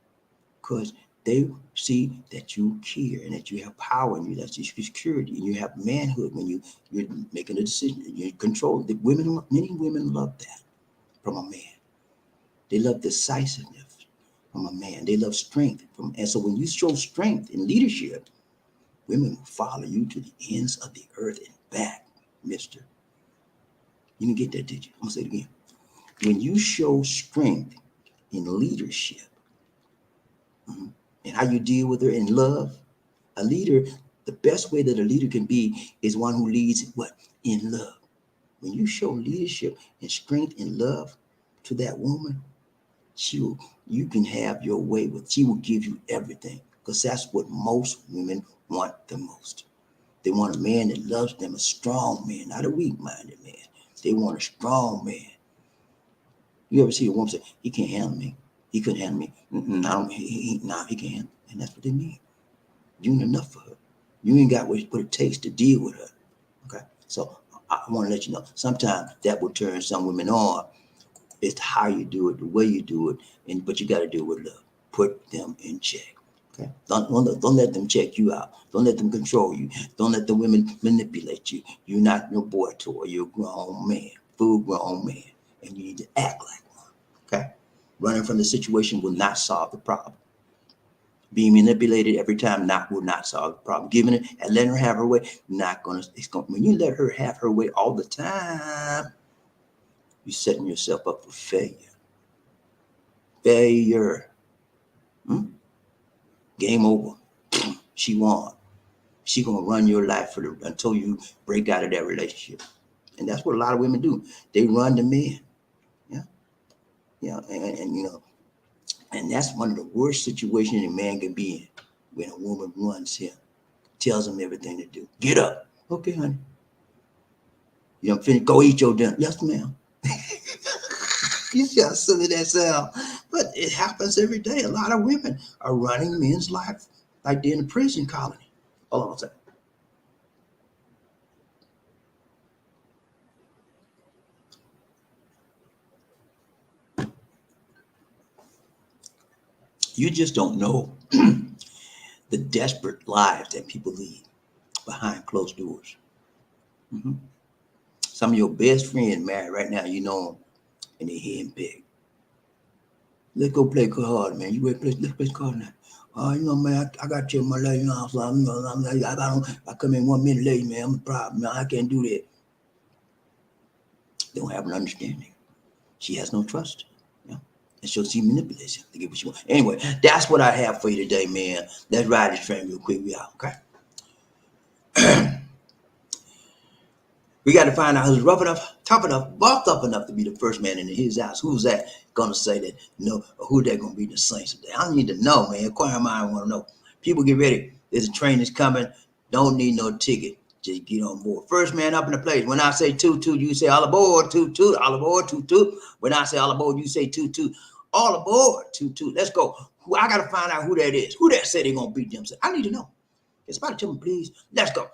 Because they see that you care and that you have power in you, that's your security, and you have manhood when you're making a decision, you control. Many women love that from a man. They love decisiveness from a man. They love strength and so when you show strength in leadership, women will follow you to the ends of the earth and back, mister. You didn't get that, did you? I'm gonna say it again. When you show strength in leadership, and how you deal with her in love, a leader, the best way that a leader can be is one who leads what? In love. When you show leadership and strength and love to that woman, you can have your way with. She will give you everything, because that's what most women want the most. They want a man that loves them, a strong man, not a weak-minded man. They want a strong man. You ever see a woman say, he can't handle me? He couldn't handle me. He can't. And that's what they mean. You ain't enough for her. You ain't got what it takes to deal with her. Okay? So I want to let you know, sometimes that will turn some women on. It's how you do it, the way you do it, but you got to do it with love. Put them in check. Okay? Don't let them check you out. Don't let them control you. Don't let the women manipulate you. You're not no boy toy. You're a grown man, full grown man, and you need to act like one. Okay? Running from the situation will not solve the problem. Being manipulated every time will not solve the problem. Giving it and letting her have her way, when you let her have her way all the time, you're setting yourself up for failure. Failure. Game over. She won. She gonna run your life until you break out of that relationship. And that's what a lot of women do. They run the men. Yeah. And you know, and that's one of the worst situations a man can be in, when a woman runs him, tells him everything to do. Get up. Okay, honey. You done finished? Go eat your dinner. Yes, ma'am. You see how silly that sounds? But it happens every day. A lot of women are running men's lives like they're in a prison colony. Hold on a second. You just don't know the desperate lives that people lead behind closed doors. Some of your best friends married right now, you know them, and they henpecked. Let's go play card, man. You ready to play? Let's play card now. You know, man, I got to tell my lady, so I come in 1 minute late, man. I'm a problem, man. I can't do that. They don't have an understanding. She has no trust. And she'll see manipulation to get what she wants. Anyway, that's what I have for you today, man. Let's ride this train real quick. We out, okay? We got to find out who's rough enough, tough enough, buffed up enough to be the first man in his house. Who's that gonna say that? Who that gonna be the saints today? I need to know, man. Inquire mind, I want to know. People, get ready. There's a train that's coming. Don't need no ticket. Just get on board. First man up in the place. When I say toot toot, you say all aboard, toot toot, all aboard, toot toot. When I say all aboard, you say toot toot, all aboard, toot toot. Let's go. I gotta find out who that is. Who that said they gonna beat them? I need to know. Can somebody tell me, please? Let's go.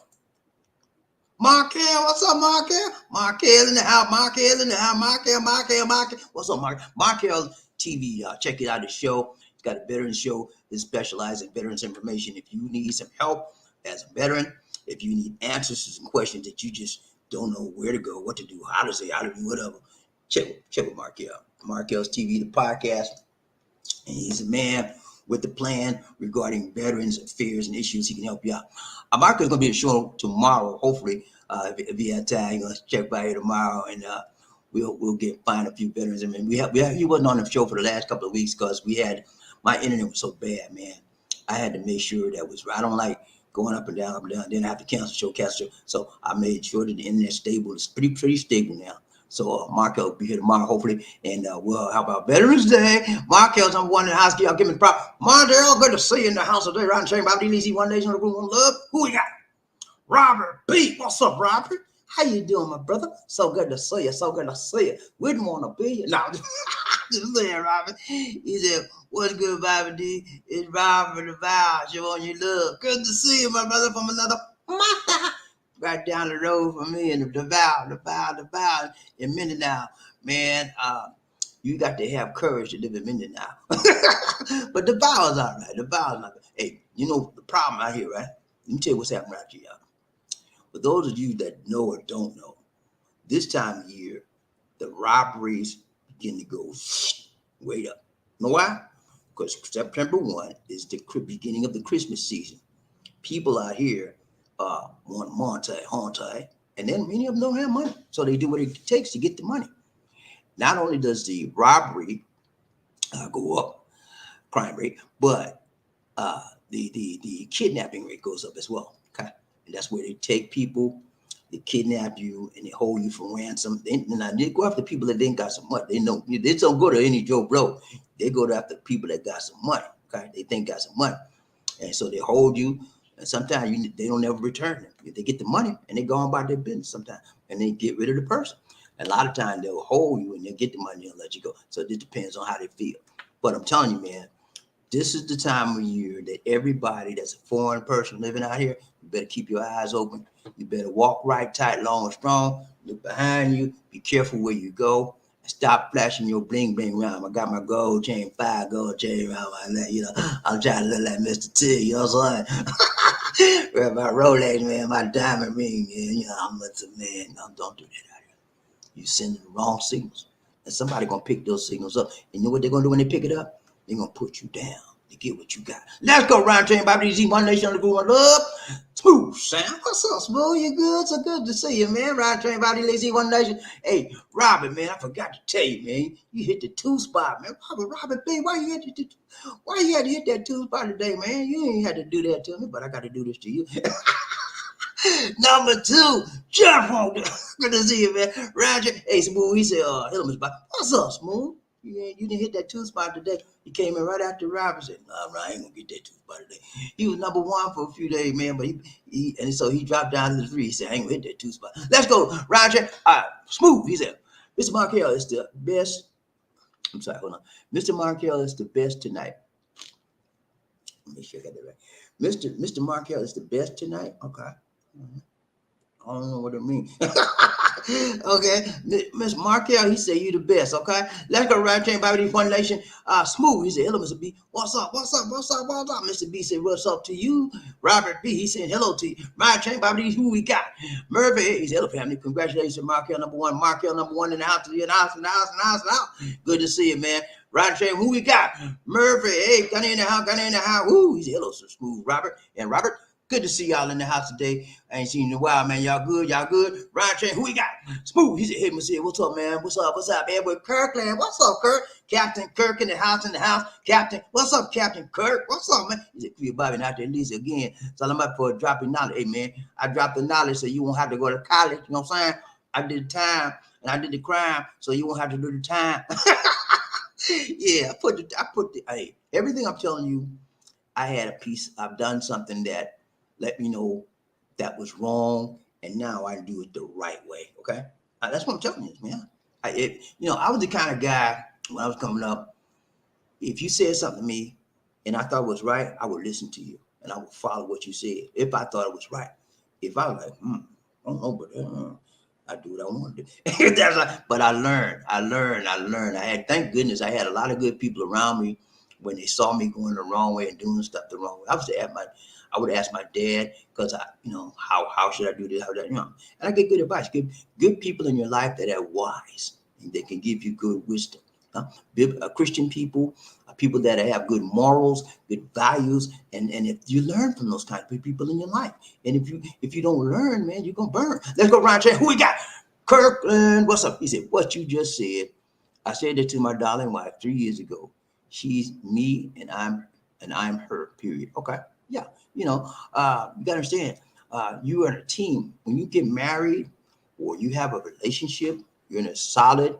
Markel, what's up, Markel? Markel in the house, Markel in the house, Markel. What's up, Markel? Markel TV, check it out, the show. It's got a veterans show. It specializes in veterans information. If you need some help as a veteran, if you need answers to some questions that you just don't know where to go, what to do, how to say, how to do whatever, check with Markel. Markel's TV, the podcast, and he's a man with a plan regarding veterans affairs and issues. He can help you out. Markel's going to be a show tomorrow, hopefully. If he had time, he's going to check by here tomorrow, and we'll find a few veterans. I mean, he wasn't on the show for the last couple of weeks because my internet was so bad, man. I had to make sure that was right. I don't like going up and down. Then I have to cancel show. So I made sure that the internet's stable. It's pretty stable now. So Markel will be here tomorrow, hopefully. And how about Veterans Day? Markel's number one in the house. Y'all give me the prop. Markel, good to see you in the house today. Ron Chain, BobbieD, Easy, One Nation, One Love. Who we got? Robert B. What's up, Robert? How you doing, my brother? So good to see you. So good to see you. Wouldn't want to be you. No, just saying, Robert. He said, what's good, BobbieD? It's Robert the Vow. Showing you love. Good to see you, my brother, from another mother. Right down the road from me and the Vow in Mindanao. Man, you got to have courage to live in Mindanao. But the Vow is all right. The Vow is not good. Hey, you know the problem out here, right? Let me tell you what's happening right here, y'all. For those of you that know or don't know, this time of year, the robberies begin to go way up. Know why? Because September 1 is the beginning of the Christmas season. People out here want Monte, and then many of them don't have money. So they do what it takes to get the money. Not only does the robbery go up, crime rate, but the kidnapping rate goes up as well. Okay. And that's where they take people, they kidnap you, and they hold you for ransom. They go after people that ain't got some money. They don't go to any Joe Blow. They go after people that got some money. Okay, they think got some money, and so they hold you. And sometimes they don't ever return them. They get the money and they go on about their business sometimes, and they get rid of the person. And a lot of times they'll hold you and they'll get the money and let you go. So it depends on how they feel. But I'm telling you, man, this is the time of year that everybody that's a foreign person living out here, you better keep your eyes open. You better walk right, tight, long, and strong. Look behind you. Be careful where you go. And stop flashing your bling around. I got my gold chain, 5 gold chain around my neck. You know, I'm trying to look like Mr. T. You know what I'm saying? Where my Rolex, man, my diamond ring, man. You know, I'm a man. No, don't do that out here. You sending the wrong signals. And somebody gonna pick those signals up. And you know what they're gonna do when they pick it up? They're gonna put you down to get what you got. Let's go, Round Chain, BobbieD, One Nation, One Love. Smooth, Sam. What's up, Smooth? You good? So good to see you, man. Round Chain, BobbieD, One Nation. Hey, Robert, man, I forgot to tell you, man. You hit the 2 spot, man. Robert B, why you had to hit that 2 spot today, man? You ain't had to do that to me, but I got to do this to you. Number 2, Jeff. Good to see you, man. Roger. Hey, Smooth. He said, hello, Miss Bob. What's up, Smooth? You didn't hit that 2 spot today. He came in right after Robert said, no, I ain't gonna get that 2 spot today. He was number 1 for a few days, man, but he dropped down to the 3. He said, I ain't gonna hit that 2 spot. Let's go, Roger. Smooth. He said, Mr. Markel is the best. I'm sorry, hold on. Mr. Markel is the best tonight. Let me sure I got that right. Mr. Markel is the best tonight. Okay. I don't know what it means. Okay, Miss Markel, he said you the best. Okay, let's go. Right Chain, BobbieD, One Nation. Smooth. He said hello, Mr. B. What's up? Mr. B said what's up to you. Robert B. He said hello to you. Right Chain, BobbieD, who we got? Murphy. He said hello, family. Congratulations, Markel number 1. Markel number 1 in the house. In the house. Good to see you, man. Right Chain, who we got? Murphy. Hey, got in the house. Woo. He said hello, so Smooth, Robert and Robert. Good to see y'all in the house today. I ain't seen you in a while, man. Y'all good? Ryan Chain, who we got? Smooth. He said, hey, Monsieur, what's up, man? What's up, man? With Kirkland. What's up, Kirk? Captain Kirk in the house. Captain. What's up, Captain Kirk? What's up, man? He said, Cleo Bobby, not there, Lisa again. So I'm up for a drop of knowledge. Hey, man, I dropped the knowledge so you won't have to go to college. You know what I'm saying? I did the time and I did the crime so you won't have to do the time. Yeah, hey, everything I'm telling you, I had a piece. I've done something that let me know that was wrong, and now I do it the right way. Okay, that's what I'm telling you, man. I was the kind of guy when I was coming up. If you said something to me, and I thought it was right, I would listen to you, and I would follow what you said. If I thought it was right, if I was like, I don't know, but I do what I want to do. But I learned. Thank goodness, I had a lot of good people around me when they saw me going the wrong way and doing stuff the wrong way. I would ask my dad, because how should I do this? How should I, and I get good advice. Good people in your life that are wise and they can give you good wisdom. Christian people, people that have good morals, good values, and if you learn from those kind of people in your life, and if you don't learn, man, you're gonna burn. Let's go, Ryan. Who we got? Kirkland, what's up? He said, "What you just said. I said that to my darling wife 3 years ago. She's me, and I'm her. Period. Okay, yeah. You gotta understand. You are in a team. When you get married, or you have a relationship, you're in a solid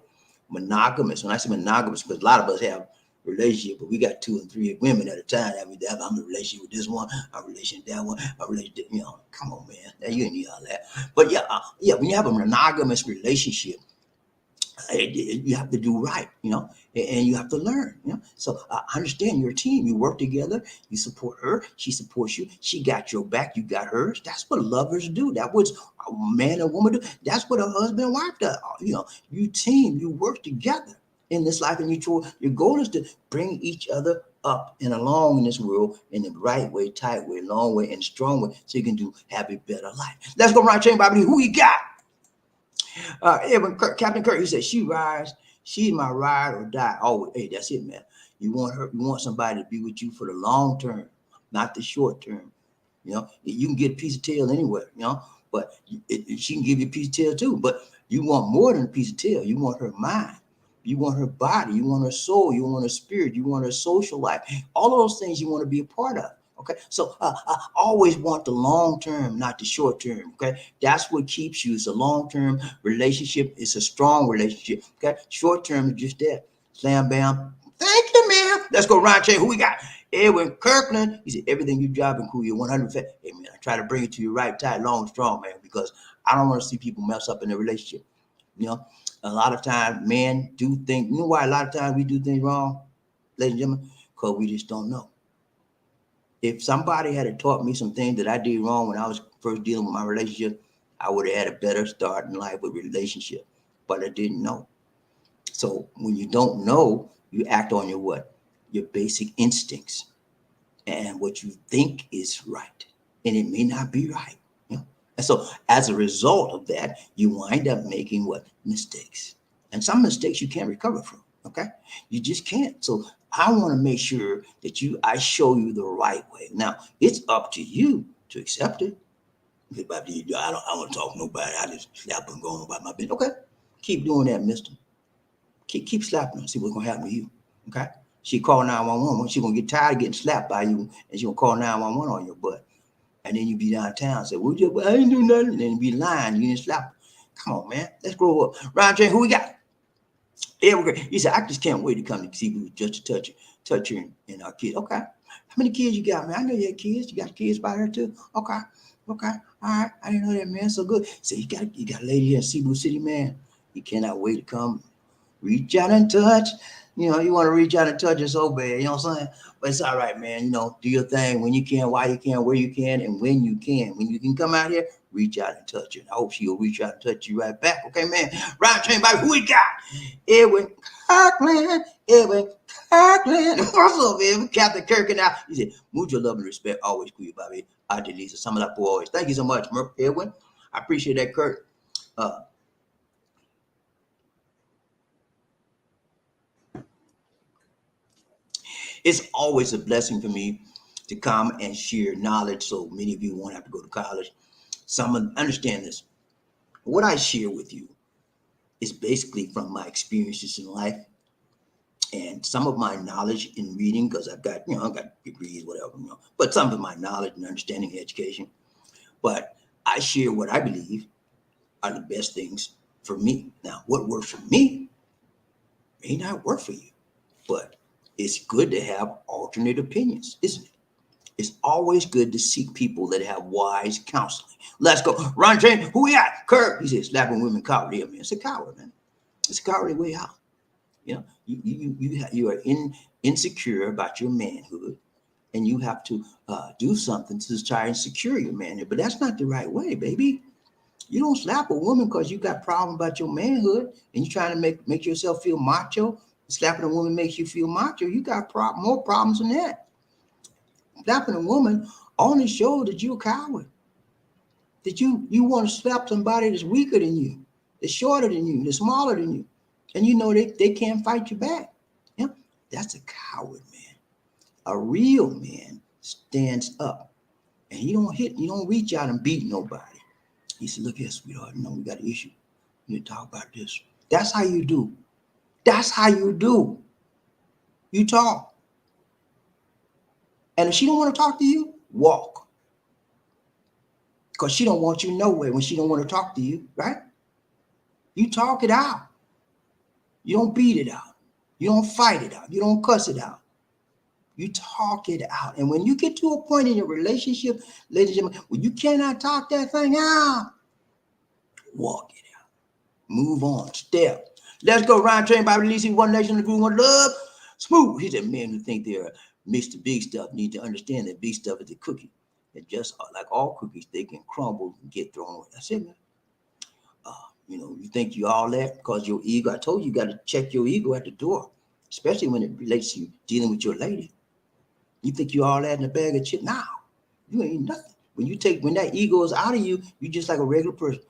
monogamous. When I say monogamous, because a lot of us have relationship, but we got 2 and 3 women at a time. I'm in a relationship with this one, I'm in a relationship with that one, I'm in a relationship, come on, man. Now you ain't need all that. But yeah, when you have a monogamous relationship, you have to do right, and you have to learn, So I understand your team. You work together. You support her. She supports you. She got your back. You got hers. That's what lovers do. That's what a man and woman do. That's what a husband and wife does. You team. You work together in this life, and your goal is to bring each other up and along in this world in the right way, tight way, long way, and strong way, so you can have a better life. Let's go, Ryan Chain Bobby. Who we got? Captain Kirk, he said, she rides, she's my ride or die. Oh, hey, that's it, man. You want somebody to be with you for the long term, not the short term. You can get a piece of tail anywhere, but she can give you a piece of tail too. But you want more than a piece of tail. You want her mind. You want her body. You want her soul. You want her spirit. You want her social life. All of those things you want to be a part of. Okay, so I always want the long term, not the short term. Okay, that's what keeps you. It's a long term relationship. It's a strong relationship. Okay, short term is just that. Slam bam. Thank you, man. Let's go, Ron Che. Who we got? Edwin Kirkland. He said, everything you drive and cool, you're 100%. Hey, man, I try to bring it to you right, tight, long, strong, man, because I don't want to see people mess up in their relationship. A lot of times men do think, why a lot of times we do things wrong, ladies and gentlemen? Because we just don't know. If somebody had taught me some things that I did wrong when I was first dealing with my relationship, I would have had a better start in life with relationship, but I didn't know. So when you don't know, you act on your basic instincts and what you think is right, and it may not be right. And so as a result of that, you wind up making mistakes, and some mistakes you can't recover from. Okay, you just can't. So I want to make sure that I show you the right way. Now it's up to you to accept it. I don't want to talk to nobody. I just slap and go on about my business. Okay, keep doing that, mister. Keep slapping her. See what's gonna happen to you. Okay, she call 911. She gonna get tired of getting slapped by you, and she gonna call 911 on your butt. And then you be downtown, say, I ain't do nothing. And then you be lying, you didn't slap her. Come on, man. Let's grow up. Ryan J, who we got? He said, I just can't wait to come to see you just to touch her and our kids. Okay. How many kids you got, man? I know you have kids. You got kids by her too? Okay. All right. I didn't know that, man. So good. So you got a lady here in Cebu City, man. You cannot wait to come reach out and touch. You want to reach out and touch her so bad. You know what I'm saying? But it's all right, man. Do your thing when you can, while you can, where you can, and when you can. When you can come out here, reach out and touch her. I hope she'll reach out and touch you right back. Okay, man. Ryan Chain, Bobby, who we got? Edwin Kirkland. What's up, man? Captain Kirk and I. He said, mucho love and respect. Always cool, Bobby. I did Lisa. Some of that for always. Thank you so much, Edwin. I appreciate that, Kirk. It's always a blessing for me to come and share knowledge, so many of you won't have to go to college. Some understand this. What I share with you is basically from my experiences in life and some of my knowledge in reading, because I've got degrees, whatever, but some of my knowledge and understanding and education. But I share what I believe are the best things for me. Now, what works for me may not work for you, but it's good to have alternate opinions, isn't it? It's always good to seek people that have wise counseling. Let's go. Ron James, who we got? Kirk. He said, slapping women coward. Yeah, man. It's a coward, man. It's a cowardly way out. You are insecure about your manhood, and you have to do something to try and secure your manhood. But that's not the right way, baby. You don't slap a woman because you got a problem about your manhood and you're trying to make yourself feel macho. Slapping a woman makes you feel macho. You got more problems than that. Slapping a woman only shows that you're a coward. That you want to slap somebody that's weaker than you, that's shorter than you, that's smaller than you. And you know they can't fight you back. Yeah, that's a coward, man. A real man stands up and you don't reach out and beat nobody. He said, look here, sweetheart, you know, we got an issue. We need to talk about this. That's how you do. That's how you do. You talk. And if she don't want to talk to you, walk. Because she don't want you nowhere when she don't want to talk to you, right? You talk it out. You don't beat it out. You don't fight it out. You don't cuss it out. You talk it out. And when you get to a point in your relationship, ladies and gentlemen, when you cannot talk that thing out, walk it out. Move on. Step. Let's go. Ryan Train by releasing One Nation, the Groove, One Love. Smooth. He said, men who think they're Mr. Big Stuff need to understand that big stuff is the cookie. And just like all cookies, they can crumble and get thrown away. That's it, man. You know, you think you all that because your ego. I told you, you got to check your ego at the door, especially when it relates to you dealing with your lady. You think you all that in a bag of chips? Now, you ain't nothing. When that ego is out of you, you just like a regular person.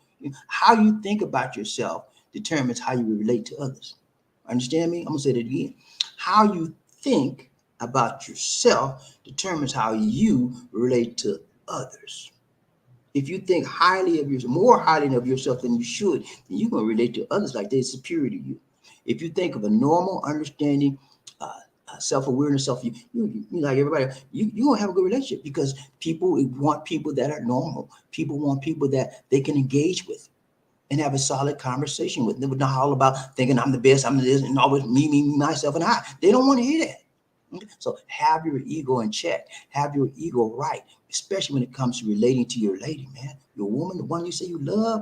How you think about yourself determines how you relate to others. Understand me? I'm gonna say that again. How you think about yourself determines how you relate to others. If you think highly of yourself, more highly of yourself than you should, then you're going to relate to others like they're superior to you. If you think of a normal, understanding, self-awareness, you like everybody, you're going to have a good relationship because people want people that are normal. People want people that they can engage with and have a solid conversation with. They're not all about thinking I'm the best, I'm the this, and always me, myself, and I. They don't want to hear that. So have your ego in check. Have your ego right, especially when it comes to relating to your lady, man. Your woman, the one you say you love.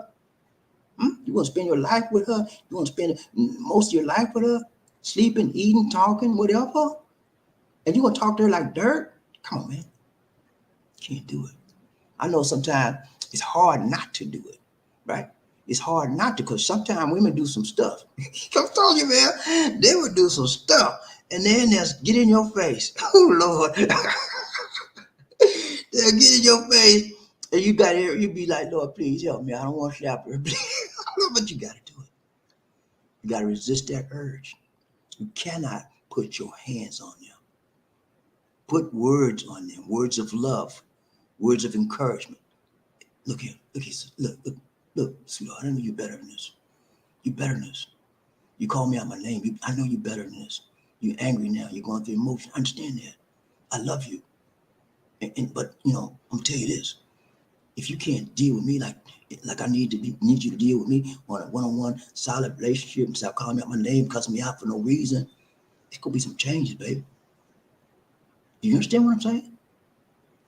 You want to spend your life with her. You want to spend most of your life with her, sleeping, eating, talking, whatever. And you want to talk to her like dirt? Come on, man. Can't do it. I know sometimes it's hard not to do it, right? It's hard not to because sometimes women do some stuff. I'm telling you, man, they would do some stuff. And then they'll get in your face. Oh, Lord. They'll get in your face. And you got here, you be like, Lord, please help me. I don't want to slap her. But you got to do it. You got to resist that urge. You cannot put your hands on them. Put words on them, words of love, words of encouragement. Look here, look, sweetheart, I know you're better than this. You're better than this. You call me out my name. I know you're better than this. You're angry now. You're going through emotion. I understand that. I love you. But you know, I'm gonna tell you this. If you can't deal with me like I need you to deal with me on a one-on-one solid relationship and stop calling me out my name, cussing me out for no reason, it's gonna be some changes, baby. Do you understand what I'm saying?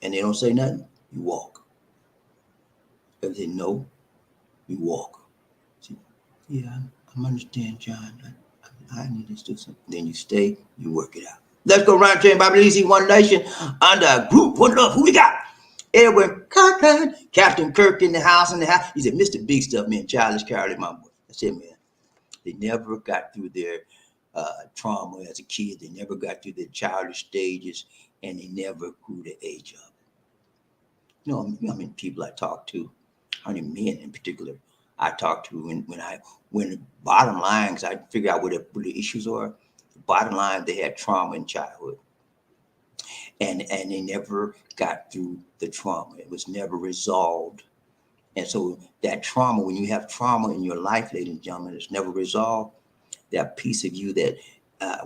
And they don't say nothing, you walk. If they know, you walk. See, yeah, I understand, John. I need to do something. Then you stay, you work it out. Let's go round train, BobbieD, One Nation, under Group One Love. Who we got? Edwin Kirkland, Captain Kirk in the house. He said, Mr. Big Stuff, man, Childish Carly, my boy. That's it, man. They never got through their trauma as a kid. They never got through their childish stages, and they never grew the age up. You know how many people I talk to, how many men in particular I talk to when bottom line, I figure out what the issues are. The bottom line, they had trauma in childhood. And they never got through the trauma. It was never resolved. And so that trauma, when you have trauma in your life, ladies and gentlemen, it's never resolved. That piece of you that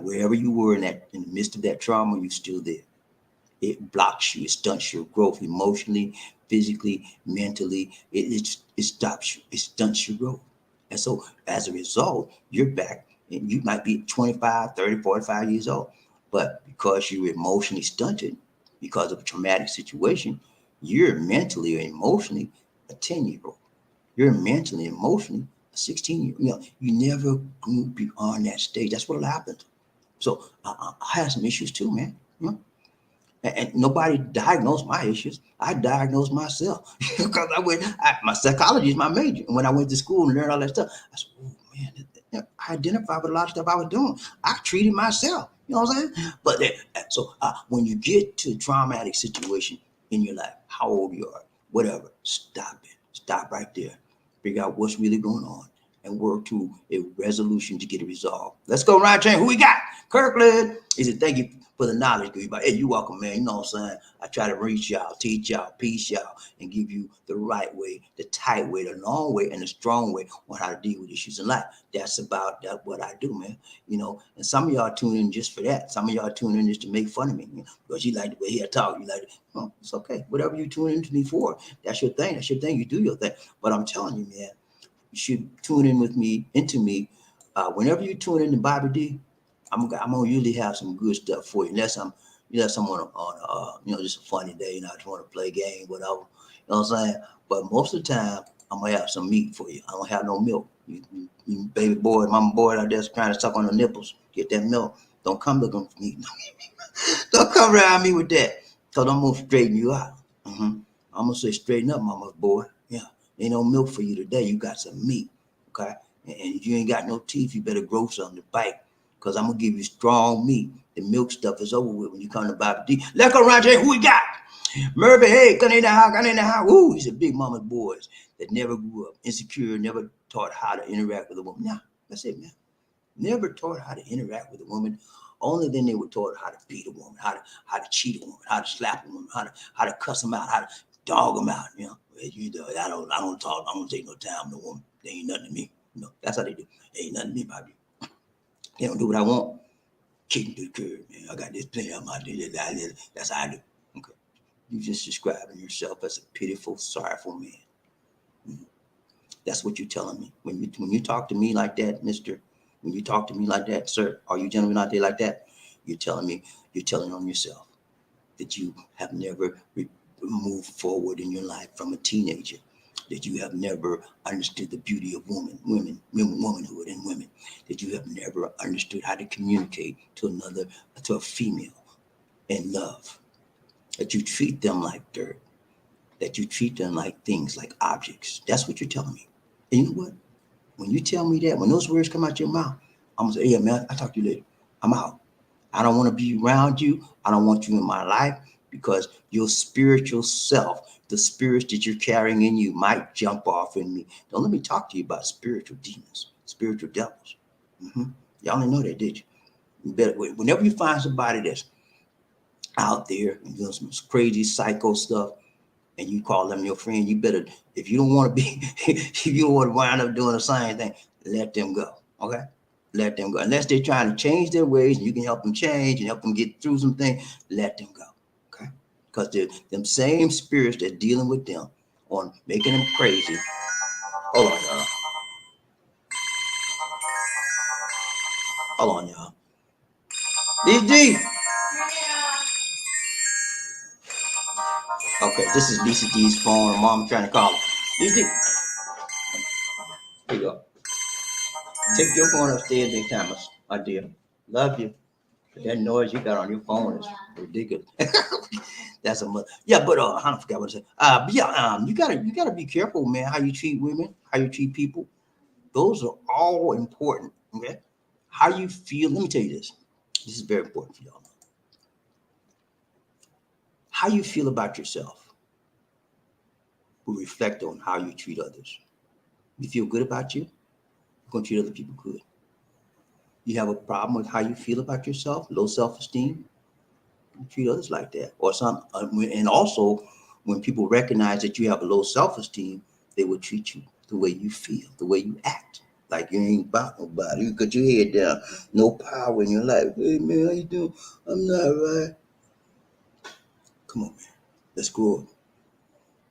wherever you were in the midst of that trauma, you're still there. It blocks you. It stunts your growth emotionally, physically, mentally. It stops you. It stunts your growth. And so as a result, you're back and you might be 25, 30, 45 years old. But because you're emotionally stunted because of a traumatic situation, you're mentally or emotionally a 10-year-old. You're mentally, emotionally a 16-year-old. You know, you never grew beyond that stage. That's what happened. So I had some issues too, man. You know? And nobody diagnosed my issues. I diagnosed myself because my psychology is my major. And when I went to school and learned all that stuff, I said, oh man, I identify with a lot of stuff I was doing. I treated myself. You know what I'm saying? But so when you get to a traumatic situation in your life, how old you are, whatever, stop it. Stop right there. Figure out what's really going on and work to a resolution to get it resolved. Let's go, Ryan Chain. Who we got? Kirkland. He said, thank you for the knowledge. Hey, you welcome, man. You know what I'm saying? I try to reach y'all, teach y'all, peace y'all, and give you the right way, the tight way, the long way, and the strong way on how to deal with issues in life. That's about what I do, man. You know, and some of y'all tune in just for that. Some of y'all tune in just to make fun of me, because you like the way I talk. You like it. Oh, it's okay. Whatever you tune into me for, that's your thing. That's your thing. You do your thing. But I'm telling you, man, you should tune in with me, into me. Whenever you tune in to BobbieD, I'm gonna usually have some good stuff for you. Unless I'm on just a funny day, I just want to play a game, whatever. You know what I'm saying? But most of the time, I'm gonna have some meat for you. I don't have no milk. You baby boy, mama boy out there trying to suck on the nipples, get that milk. Don't come looking for me. Don't come around me with that, cause I'm gonna straighten you out. I'm gonna say straighten up, mama's boy. Yeah, ain't no milk for you today. You got some meat, okay? And if you ain't got no teeth, you better grow something to bite, cause I'm gonna give you strong meat. The milk stuff is over with when you come to BobbieD. Let's go, Roger. Who we got? Murphy, hey, come in the house. Ooh, he's a big mama's boys that never grew up insecure, never taught how to interact with a woman. Nah, that's it, man. Never taught how to interact with a woman. Only then they were taught how to beat a woman, how to cheat a woman, how to slap a woman, how to cuss them out, how to dog them out. I don't talk. I don't take no time with a woman. They ain't nothing to me. That's how they do. They ain't nothing to me, Bobby. They don't do what I want. Kick to the curb, man. I got this thing on my day. That's how I do. Okay. You just describing yourself as a pitiful, sorrowful man. That's what you're telling me. When you talk to me like that, mister, when you talk to me like that, sir, are you gentlemen out there like that? You're telling on yourself that you have never moved forward in your life from a teenager, that you have never understood the beauty of womanhood and women, that you have never understood how to communicate to a female in love, that you treat them like dirt, that you treat them like things, like objects. That's what you're telling me. And you know what? When you tell me that, when those words come out your mouth, I'm gonna say, yeah, man, I'll talk to you later. I'm out. I don't want to be around you. I don't want you in my life, because your spiritual self, the spirits that you're carrying in you, might jump off in me. Don't let me talk to you about spiritual demons, spiritual devils. Y'all didn't know that, did you? You better, whenever you find somebody that's out there and doing some crazy psycho stuff, and you call them your friend, you better, if you don't want to be, if you don't want to wind up doing the same thing, let them go. Okay? Let them go. Unless they're trying to change their ways and you can help them change and help them get through some things, let them go. Okay? Because they're them same spirits that's dealing with them on making them crazy. Hold on, y'all. Hold on, y'all. BD. Okay, this is Lisa D's phone. Her mom trying to call her. BD. Here you go. Take your phone upstairs next time, my dear. Love you. But that noise you got on your phone is ridiculous. That's a mother. Yeah, but I forgot what to say. But yeah, you gotta be careful, man. How you treat women, how you treat people. Those are all important. Okay. How you feel. Let me tell you this. This is very important for y'all. How you feel about yourself will reflect on how you treat others. You feel good about you, you're gonna treat other people good. You have a problem with how you feel about yourself, low self-esteem, you treat others like that. Or and also when people recognize that you have a low self-esteem, they will treat you the way you feel, the way you act. Like you ain't about nobody. You got your head down, no power in your life. Hey man, how you doing? I'm not right. Come on, man. Let's grow up.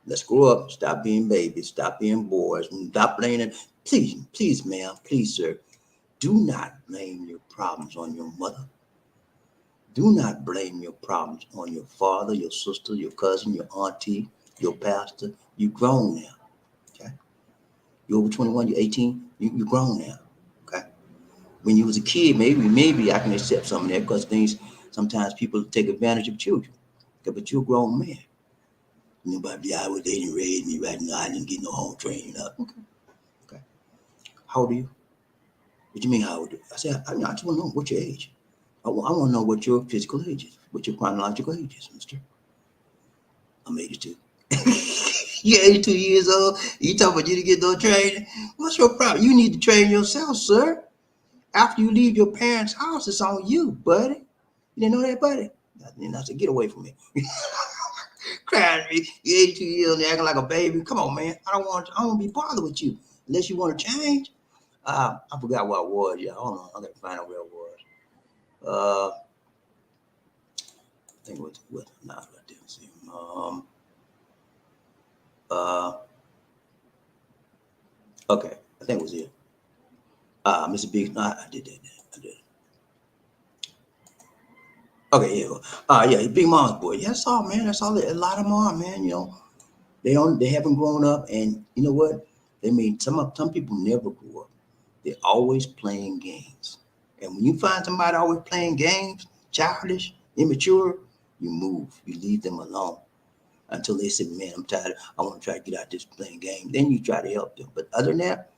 Let's grow up. Stop being babies. Stop being boys. Stop blaming. Please, ma'am. Please, sir. Do not blame your problems on your mother. Do not blame your problems on your father, your sister, your cousin, your auntie, your pastor. You grown now. Okay. You're over 21. You're 18. You're grown now. Okay. When you was a kid, maybe I can accept some of that, because sometimes people take advantage of children. Okay, but you're a grown man. Nobody, they didn't raise me right now. I didn't get no home training up. Okay. How old are you? What you mean how old? I said, I just want to know what's your age. I want to know what your physical age is, what your chronological age is, mister. I'm 82. You're 82 years old. You talking about you to get no training? What's your problem? You need to train yourself, sir. After you leave your parents' house, it's on you, buddy. You didn't know that, buddy? And I said, get away from me. Crying at me. You're 82 years old and acting like a baby. Come on, man. I don't want to be bothered with you unless you want to change. I forgot what it was. Yeah, hold on. I got to find out where it was. I think it was what? Nah, I didn't see him. Uh, okay. I think it was it. Mr. Big. Nah, I did that. I did. Okay, yeah. Yeah, Big Mom's boy. Yeah, that's all, man. That's all. A lot of them are, man. You know, they haven't grown up, and you know what? They mean some people never grew up. They're always playing games. And when you find somebody always playing games, childish, immature, you move. You leave them alone until they say, "Man, I'm tired. I want to try to get out this playing game." Then you try to help them. But other than that,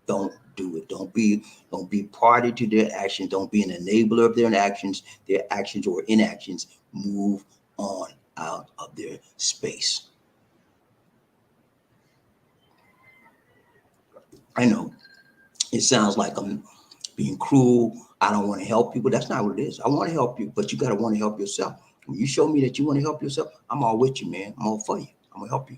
don't do it. Don't be party to their actions. Don't be an enabler of their actions or inactions. Move on out of their space. I know it sounds like I'm being cruel. I don't want to help people. That's not what it is. I want to help you, but you got to want to help yourself. When you show me that you want to help yourself, I'm all with you, man. I'm all for you. I'm gonna help you.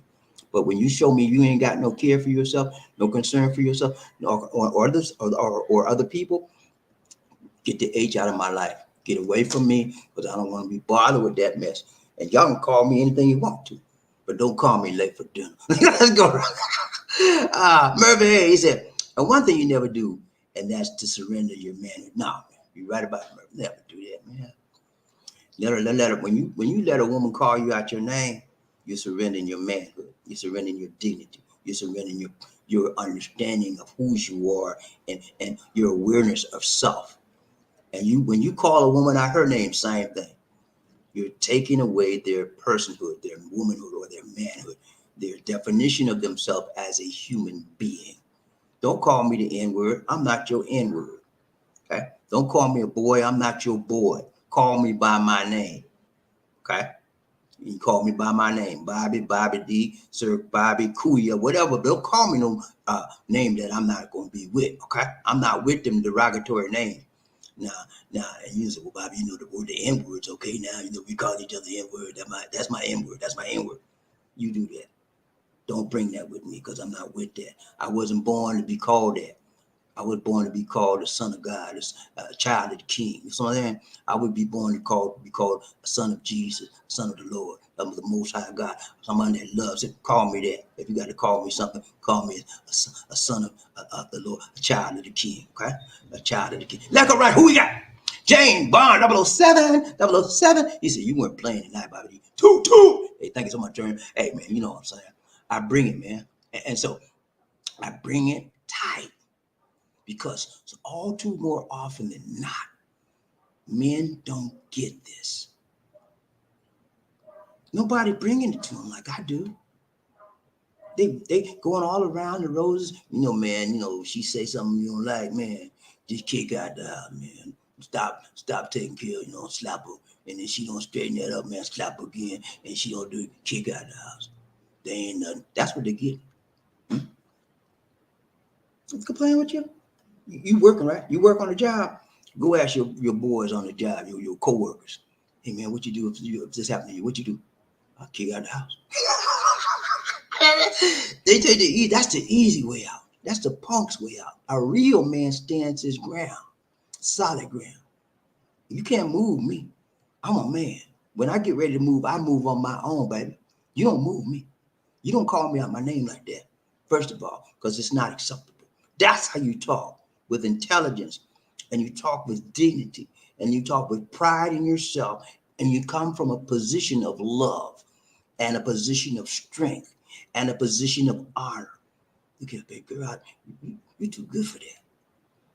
But when you show me you ain't got no care for yourself, no concern for yourself, or others, or other people, get the H out of my life. Get away from me because I don't want to be bothered with that mess. And y'all can call me anything you want to, but don't call me late for dinner. Let's go. Murphy, hey, he said, and one thing you never do, and that's to surrender your manhood. No, man, you're right about it, Murphy. Never do that, man. Let her. When you let a woman call you out your name, you're surrendering your manhood. You're surrendering your dignity. You're surrendering your understanding of who you are and your awareness of self. And when you call a woman out her name, same thing. You're taking away their personhood, their womanhood, or their manhood, their definition of themselves as a human being. Don't call me the N word. I'm not your N word. Okay. Don't call me a boy. I'm not your boy. Call me by my name. Okay. You call me by my name, BobbieD, Sir Bobby, Kuya, whatever. Don't call me no name that I'm not going to be with. Okay. I'm not with them derogatory names. Now, and you say, well, Bobby, you know the word, the N words, okay? Now, you know, we call each other N word. That's my N word. That's my N word. You do that. Don't bring that with me because I'm not with that. I wasn't born to be called that. I was born to be called the son of God, a child of the King. So then I would be born to be called a son of Jesus, son of the Lord, of the Most High God, somebody that loves it. Call me that. If you got to call me something, call me a son of the Lord, a child of the King. Okay, a child of the King. Let's go right. Who we got? James Bond, 007, 007. He said, you weren't playing tonight, Bobby. Two. Hey, thank you so much, Jeremy. Hey, man, you know what I'm saying. I bring it, man. And so I bring it tight. Because all too more often than not, men don't get this. Nobody bringing it to them like I do. They going all around the roses. You know, man. You know, she say something you don't like, man. Just kick out the house, man. Stop taking care. You know, slap her, and then she don't straighten that up, man. Slap her again, and she don't do it. Kick out the house. They ain't nothing. That's what they get. I'm complaining with you. You working, right? You work on the job. Go ask your boys on the job, your coworkers. Hey man, what you do if this happened to you? What you do? I'll kick you out of the house. They take that's the easy way out. That's the punk's way out. A real man stands his ground, solid ground. You can't move me. I'm a man. When I get ready to move, I move on my own, baby. You don't move me. You don't call me out my name like that. First of all, because it's not acceptable. That's how you talk, with intelligence, and you talk with dignity, and you talk with pride in yourself, and you come from a position of love and a position of strength and a position of honor. Look at baby girl, you're too good for that.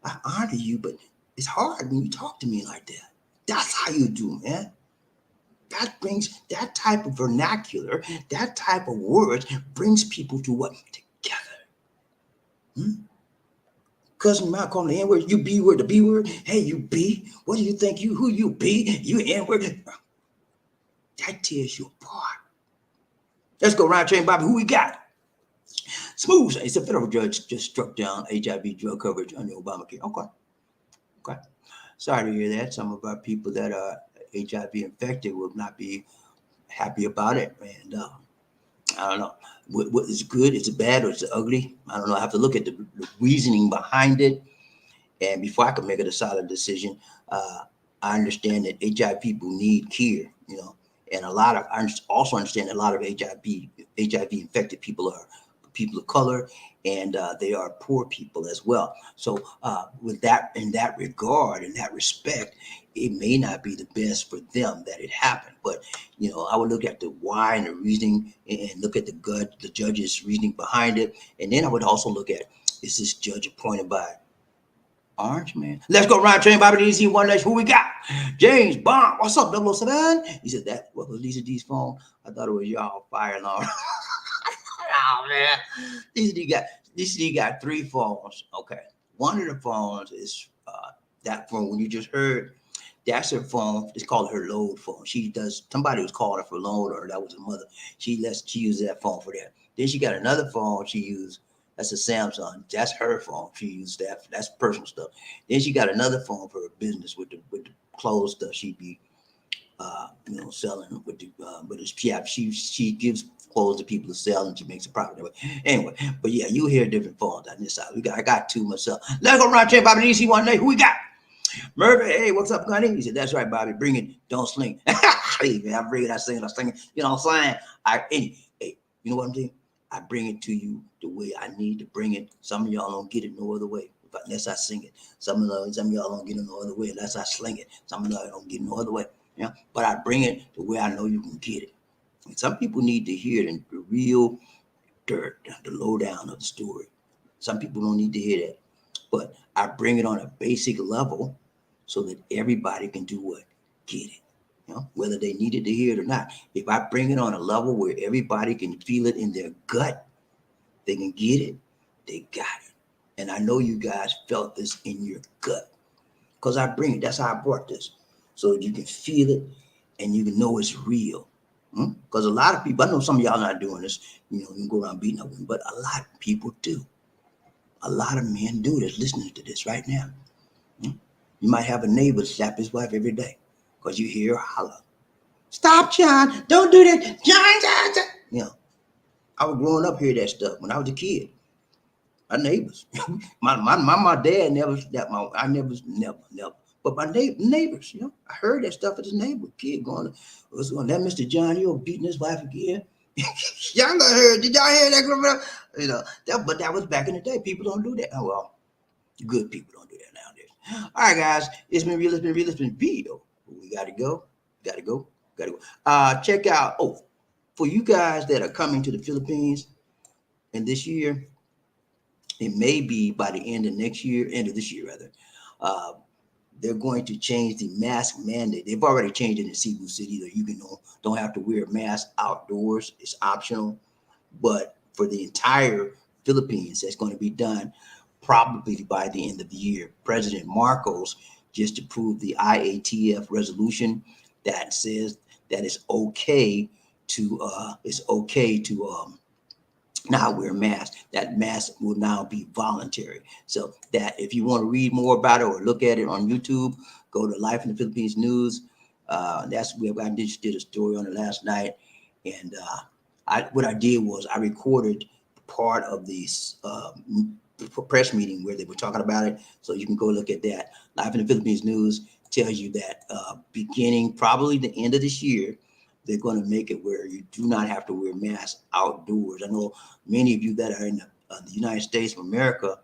I honor you, but it's hard when you talk to me like that. That's how you do, man. That brings that type of vernacular, that type of words brings people to what? Together. Hmm? Cousin Mount calling the N-word, you B word, the B word. Hey, you B, what do you think who you B? You N-word. That tears you apart. Let's go round train, Bobby. Who we got? Smooth. It's a federal judge just struck down HIV drug coverage under Obamacare. Okay. Okay. Sorry to hear that. Some of our people that are HIV infected will not be happy about it. And I don't know. What is good? Is it bad or is it ugly? I don't know. I have to look at the reasoning behind it. And before I can make a solid decision, I understand that HIV people need care, and I also understand that a lot of HIV infected people are people of color, and they are poor people as well. So with that, in that regard, in that respect, it may not be the best for them that it happened. But I would look at the why and the reasoning, and look at the judge's reasoning behind it, and then I would also look at, is this judge appointed by Orange man? Let's go round train, BobbieD, one next. Who we got? James Bond. What's up, 007? He said that. What was Lisa D's phone? I thought it was y'all fire alarm. Oh man, Lisa D got 3 phones. Okay, one of the phones is that phone when you just heard. That's her phone. It's called her load phone. She does. Somebody was calling her for load, or that was her mother. She uses that phone for that. Then she got another phone she used. That's a Samsung. That's her phone. She used that. That's personal stuff. Then she got another phone for her business with the clothes stuff she be selling with the but she gives clothes to people to sell and she makes a profit that way. Anyway, but yeah, you hear different phones on this side. I got 2 myself. Let's go round here, BobbieD, one day. Who we got? Murphy, hey, what's up, Gunny? He said, that's right, Bobby. Bring it, don't sling. Hey, man, I bring it, I sing it. You know what I'm saying? Hey, you know what I'm saying? I bring it to you the way I need to bring it. Some of y'all don't get it no other way unless I sing it. Some of y'all don't get it no other way unless I sling it. Some of y'all don't get it no other way. But I bring it the way I know you can get it. And some people need to hear the real dirt, the lowdown of the story. Some people don't need to hear that. But I bring it on a basic level so that everybody can do what? Get it. Whether they needed to hear it or not. If I bring it on a level where everybody can feel it in their gut, they can get it, they got it. And I know you guys felt this in your gut because I bring it. That's how I brought this. So you can feel it and you can know it's real. Because a lot of people, I know some of y'all not doing this, you can go around beating up women, but a lot of people do. A lot of men do this, listening to this right now. You might have a neighbor slap his wife every day because you hear her holler. Stop, John. Don't do that. John. I was growing up hearing that stuff when I was a kid. My neighbors. my dad never, I never. But my neighbors, I heard that stuff at his neighbor kid going, that Mr. John, you're beating his wife again. Y'all heard, did y'all hear that? But that was back in the day. People don't do that. Oh, well, good people don't do that nowadays. All right, guys, it's been video. We got to go. Check out, for you guys that are coming to the Philippines in this year, it may be by the end of this year rather, they're going to change the mask mandate. They've already changed it in Cebu City that you don't have to wear a mask outdoors. It's optional. But for the entire Philippines, that's going to be done probably by the end of the year. President Marcos just approved the IATF resolution that says that it's okay to not wear masks. That mask will now be voluntary. So that if you want to read more about it or look at it on YouTube, go to Life in the Philippines News. That's where I just did a story on it last night. And what I did was I recorded part of this press meeting where they were talking about it. So you can go look at that. Life in the Philippines News tells you that beginning probably the end of this year, they're going to make it where you do not have to wear masks outdoors. I know many of you that are in the United States of America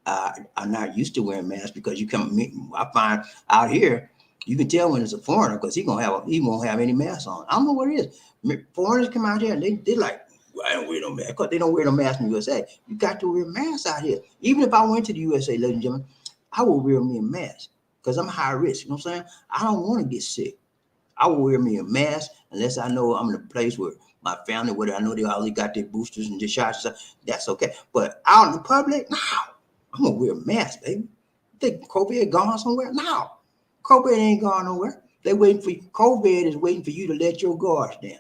are not used to wearing masks because I find out here, you can tell when it's a foreigner because he won't have any masks on. I don't know what it is. Foreigners come out here and they're like, well, I don't wear no mask because they don't wear no mask in the USA. You got to wear masks out here. Even if I went to the USA, ladies and gentlemen, I will wear me a mask because I'm high risk. You know what I'm saying? I don't want to get sick. I will wear me a mask unless I know I'm in a place where my family, whether I know they already got their boosters and their shots, that's okay. But out in the public, no. I'm gonna wear a mask, baby. Think COVID gone somewhere? No, COVID ain't gone nowhere. They waiting for you. COVID is waiting for you to let your guards down.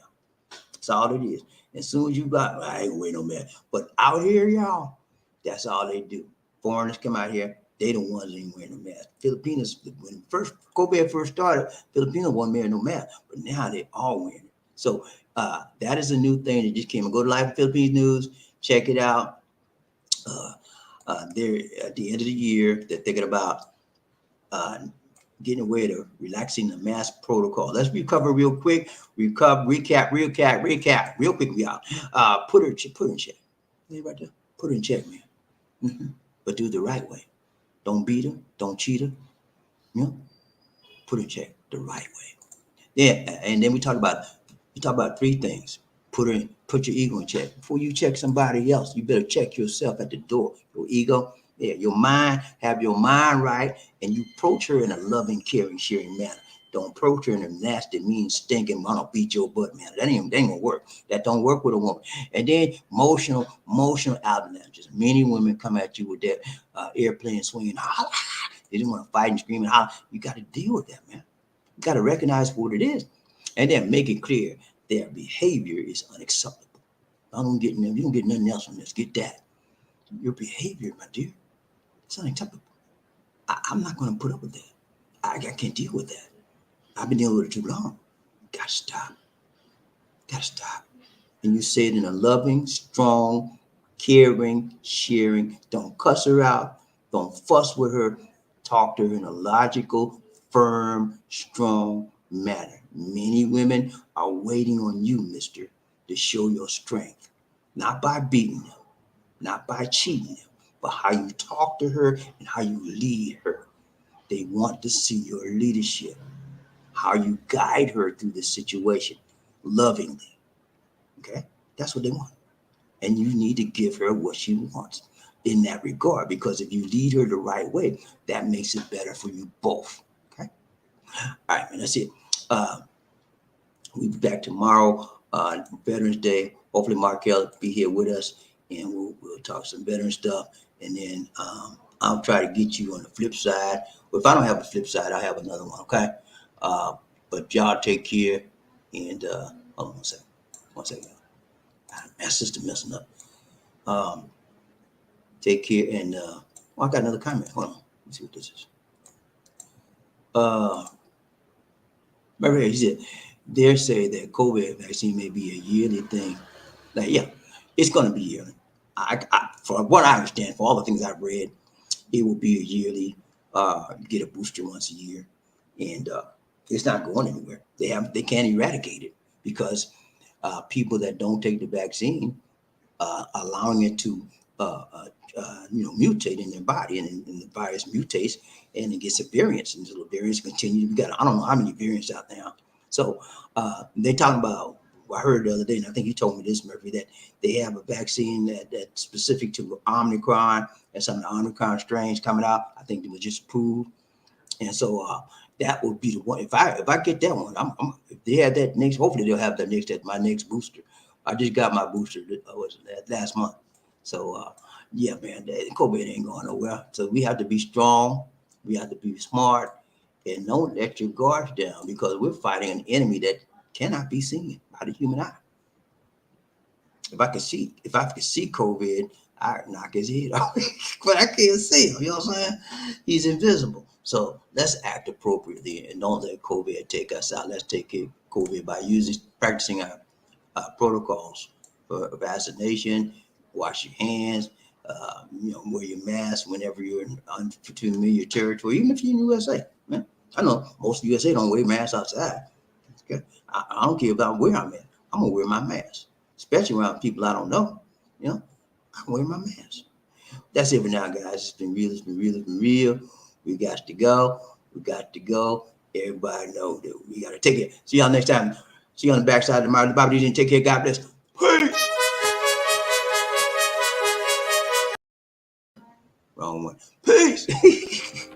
That's all it is. As soon as you got, I ain't wearing no mask. But out here, y'all, that's all they do. Foreigners come out here, they the ones that ain't wearing no mask. Filipinos, when first COVID first started, Filipinos wasn't wearing no mask, but now they all wearing it. So that is a new thing that just came. Go to Live Philippines News, check it out. They're at the end of the year, they're thinking about uh, getting away to relaxing the mask protocol. Let's recover real quick. Recap real quick. We out. Put her in check. Right there. Put her in check, man. But do it the right way. Don't beat her. Don't cheat her. You know, put her in check the right way. Yeah, and then we talk about three things. Put your ego in check. Before you check somebody else, you better check yourself at the door. Your ego, yeah, your mind, have your mind right, and you approach her in a loving, caring, sharing manner. Don't approach her in a nasty, mean, stinking, wanna beat your butt manner. That ain't gonna work. That don't work with a woman. And then emotional avalanches. Many women come at you with that airplane swinging, holla. They just want to fight and scream and holler. You got to deal with that, man. You got to recognize what it is, and then make it clear their behavior is unacceptable. I don't get them. You don't get nothing else from this. Get that. Your behavior, my dear, it's unacceptable. I'm not going to put up with that. I can't deal with that. I've been dealing with it too long. Got to stop. Got to stop. And you say it in a loving, strong, caring, sharing. Don't cuss her out. Don't fuss with her. Talk to her in a logical, firm, strong manner. Many women are waiting on you, mister, to show your strength. Not by beating them, not by cheating them, but how you talk to her and how you lead her. They want to see your leadership, how you guide her through the situation lovingly. Okay? That's what they want. And you need to give her what she wants in that regard, because if you lead her the right way, that makes it better for you both. Okay? All right, man, that's it. We'll be back tomorrow, Veterans Day. Hopefully Markel will be here with us, and we'll talk some veteran stuff. And then I'll try to get you on the flip side. But if I don't have a flip side, I'll have another one, okay? But y'all take care. And hold on 1 second. My system messing up. Take care. And I got another comment. Hold on. Let's see what this is. Remember, he said, they say that COVID vaccine may be a yearly thing. Like, yeah, it's going to be yearly. For what I understand, for all the things I've read, it will be a yearly. You get a booster once a year, and it's not going anywhere. They can't eradicate it because people that don't take the vaccine, allowing it to mutate in their body, and the virus mutates and it gets a variance, and the variants continue. We got I don't know how many variants out there. So they talking about. I heard the other day, and I think you told me this, Murphy, that they have a vaccine that's specific to Omicron, and some of the Omicron strains coming out. I think it was just approved, and so that would be the one. If I get that one, if they have that next, hopefully they'll have that next. That's my next booster. I just got my booster last month. So yeah, man, COVID ain't going nowhere. So we have to be strong. We have to be smart, and don't let your guards down, because we're fighting an enemy that cannot be seen by the human eye. If I could see COVID, I'd knock his head off, but I can't see him. You know what I'm saying? He's invisible. So let's act appropriately and don't let COVID take us out. Let's take care of COVID by practicing our protocols for vaccination. Wash your hands. Wear your mask whenever you're in unfamiliar territory, even if you're in the USA. Man, I know most USA don't wear masks outside. Okay, I don't care about where I'm at. I'm gonna wear my mask, especially around people I don't know. I'm wearing my mask. That's it for now, guys. It's been real. We got to go. Everybody know that we got to take it. See y'all next time. See you on the backside of the mountain. BobbieD didn't take care. God bless. Peace. Wrong one. Peace.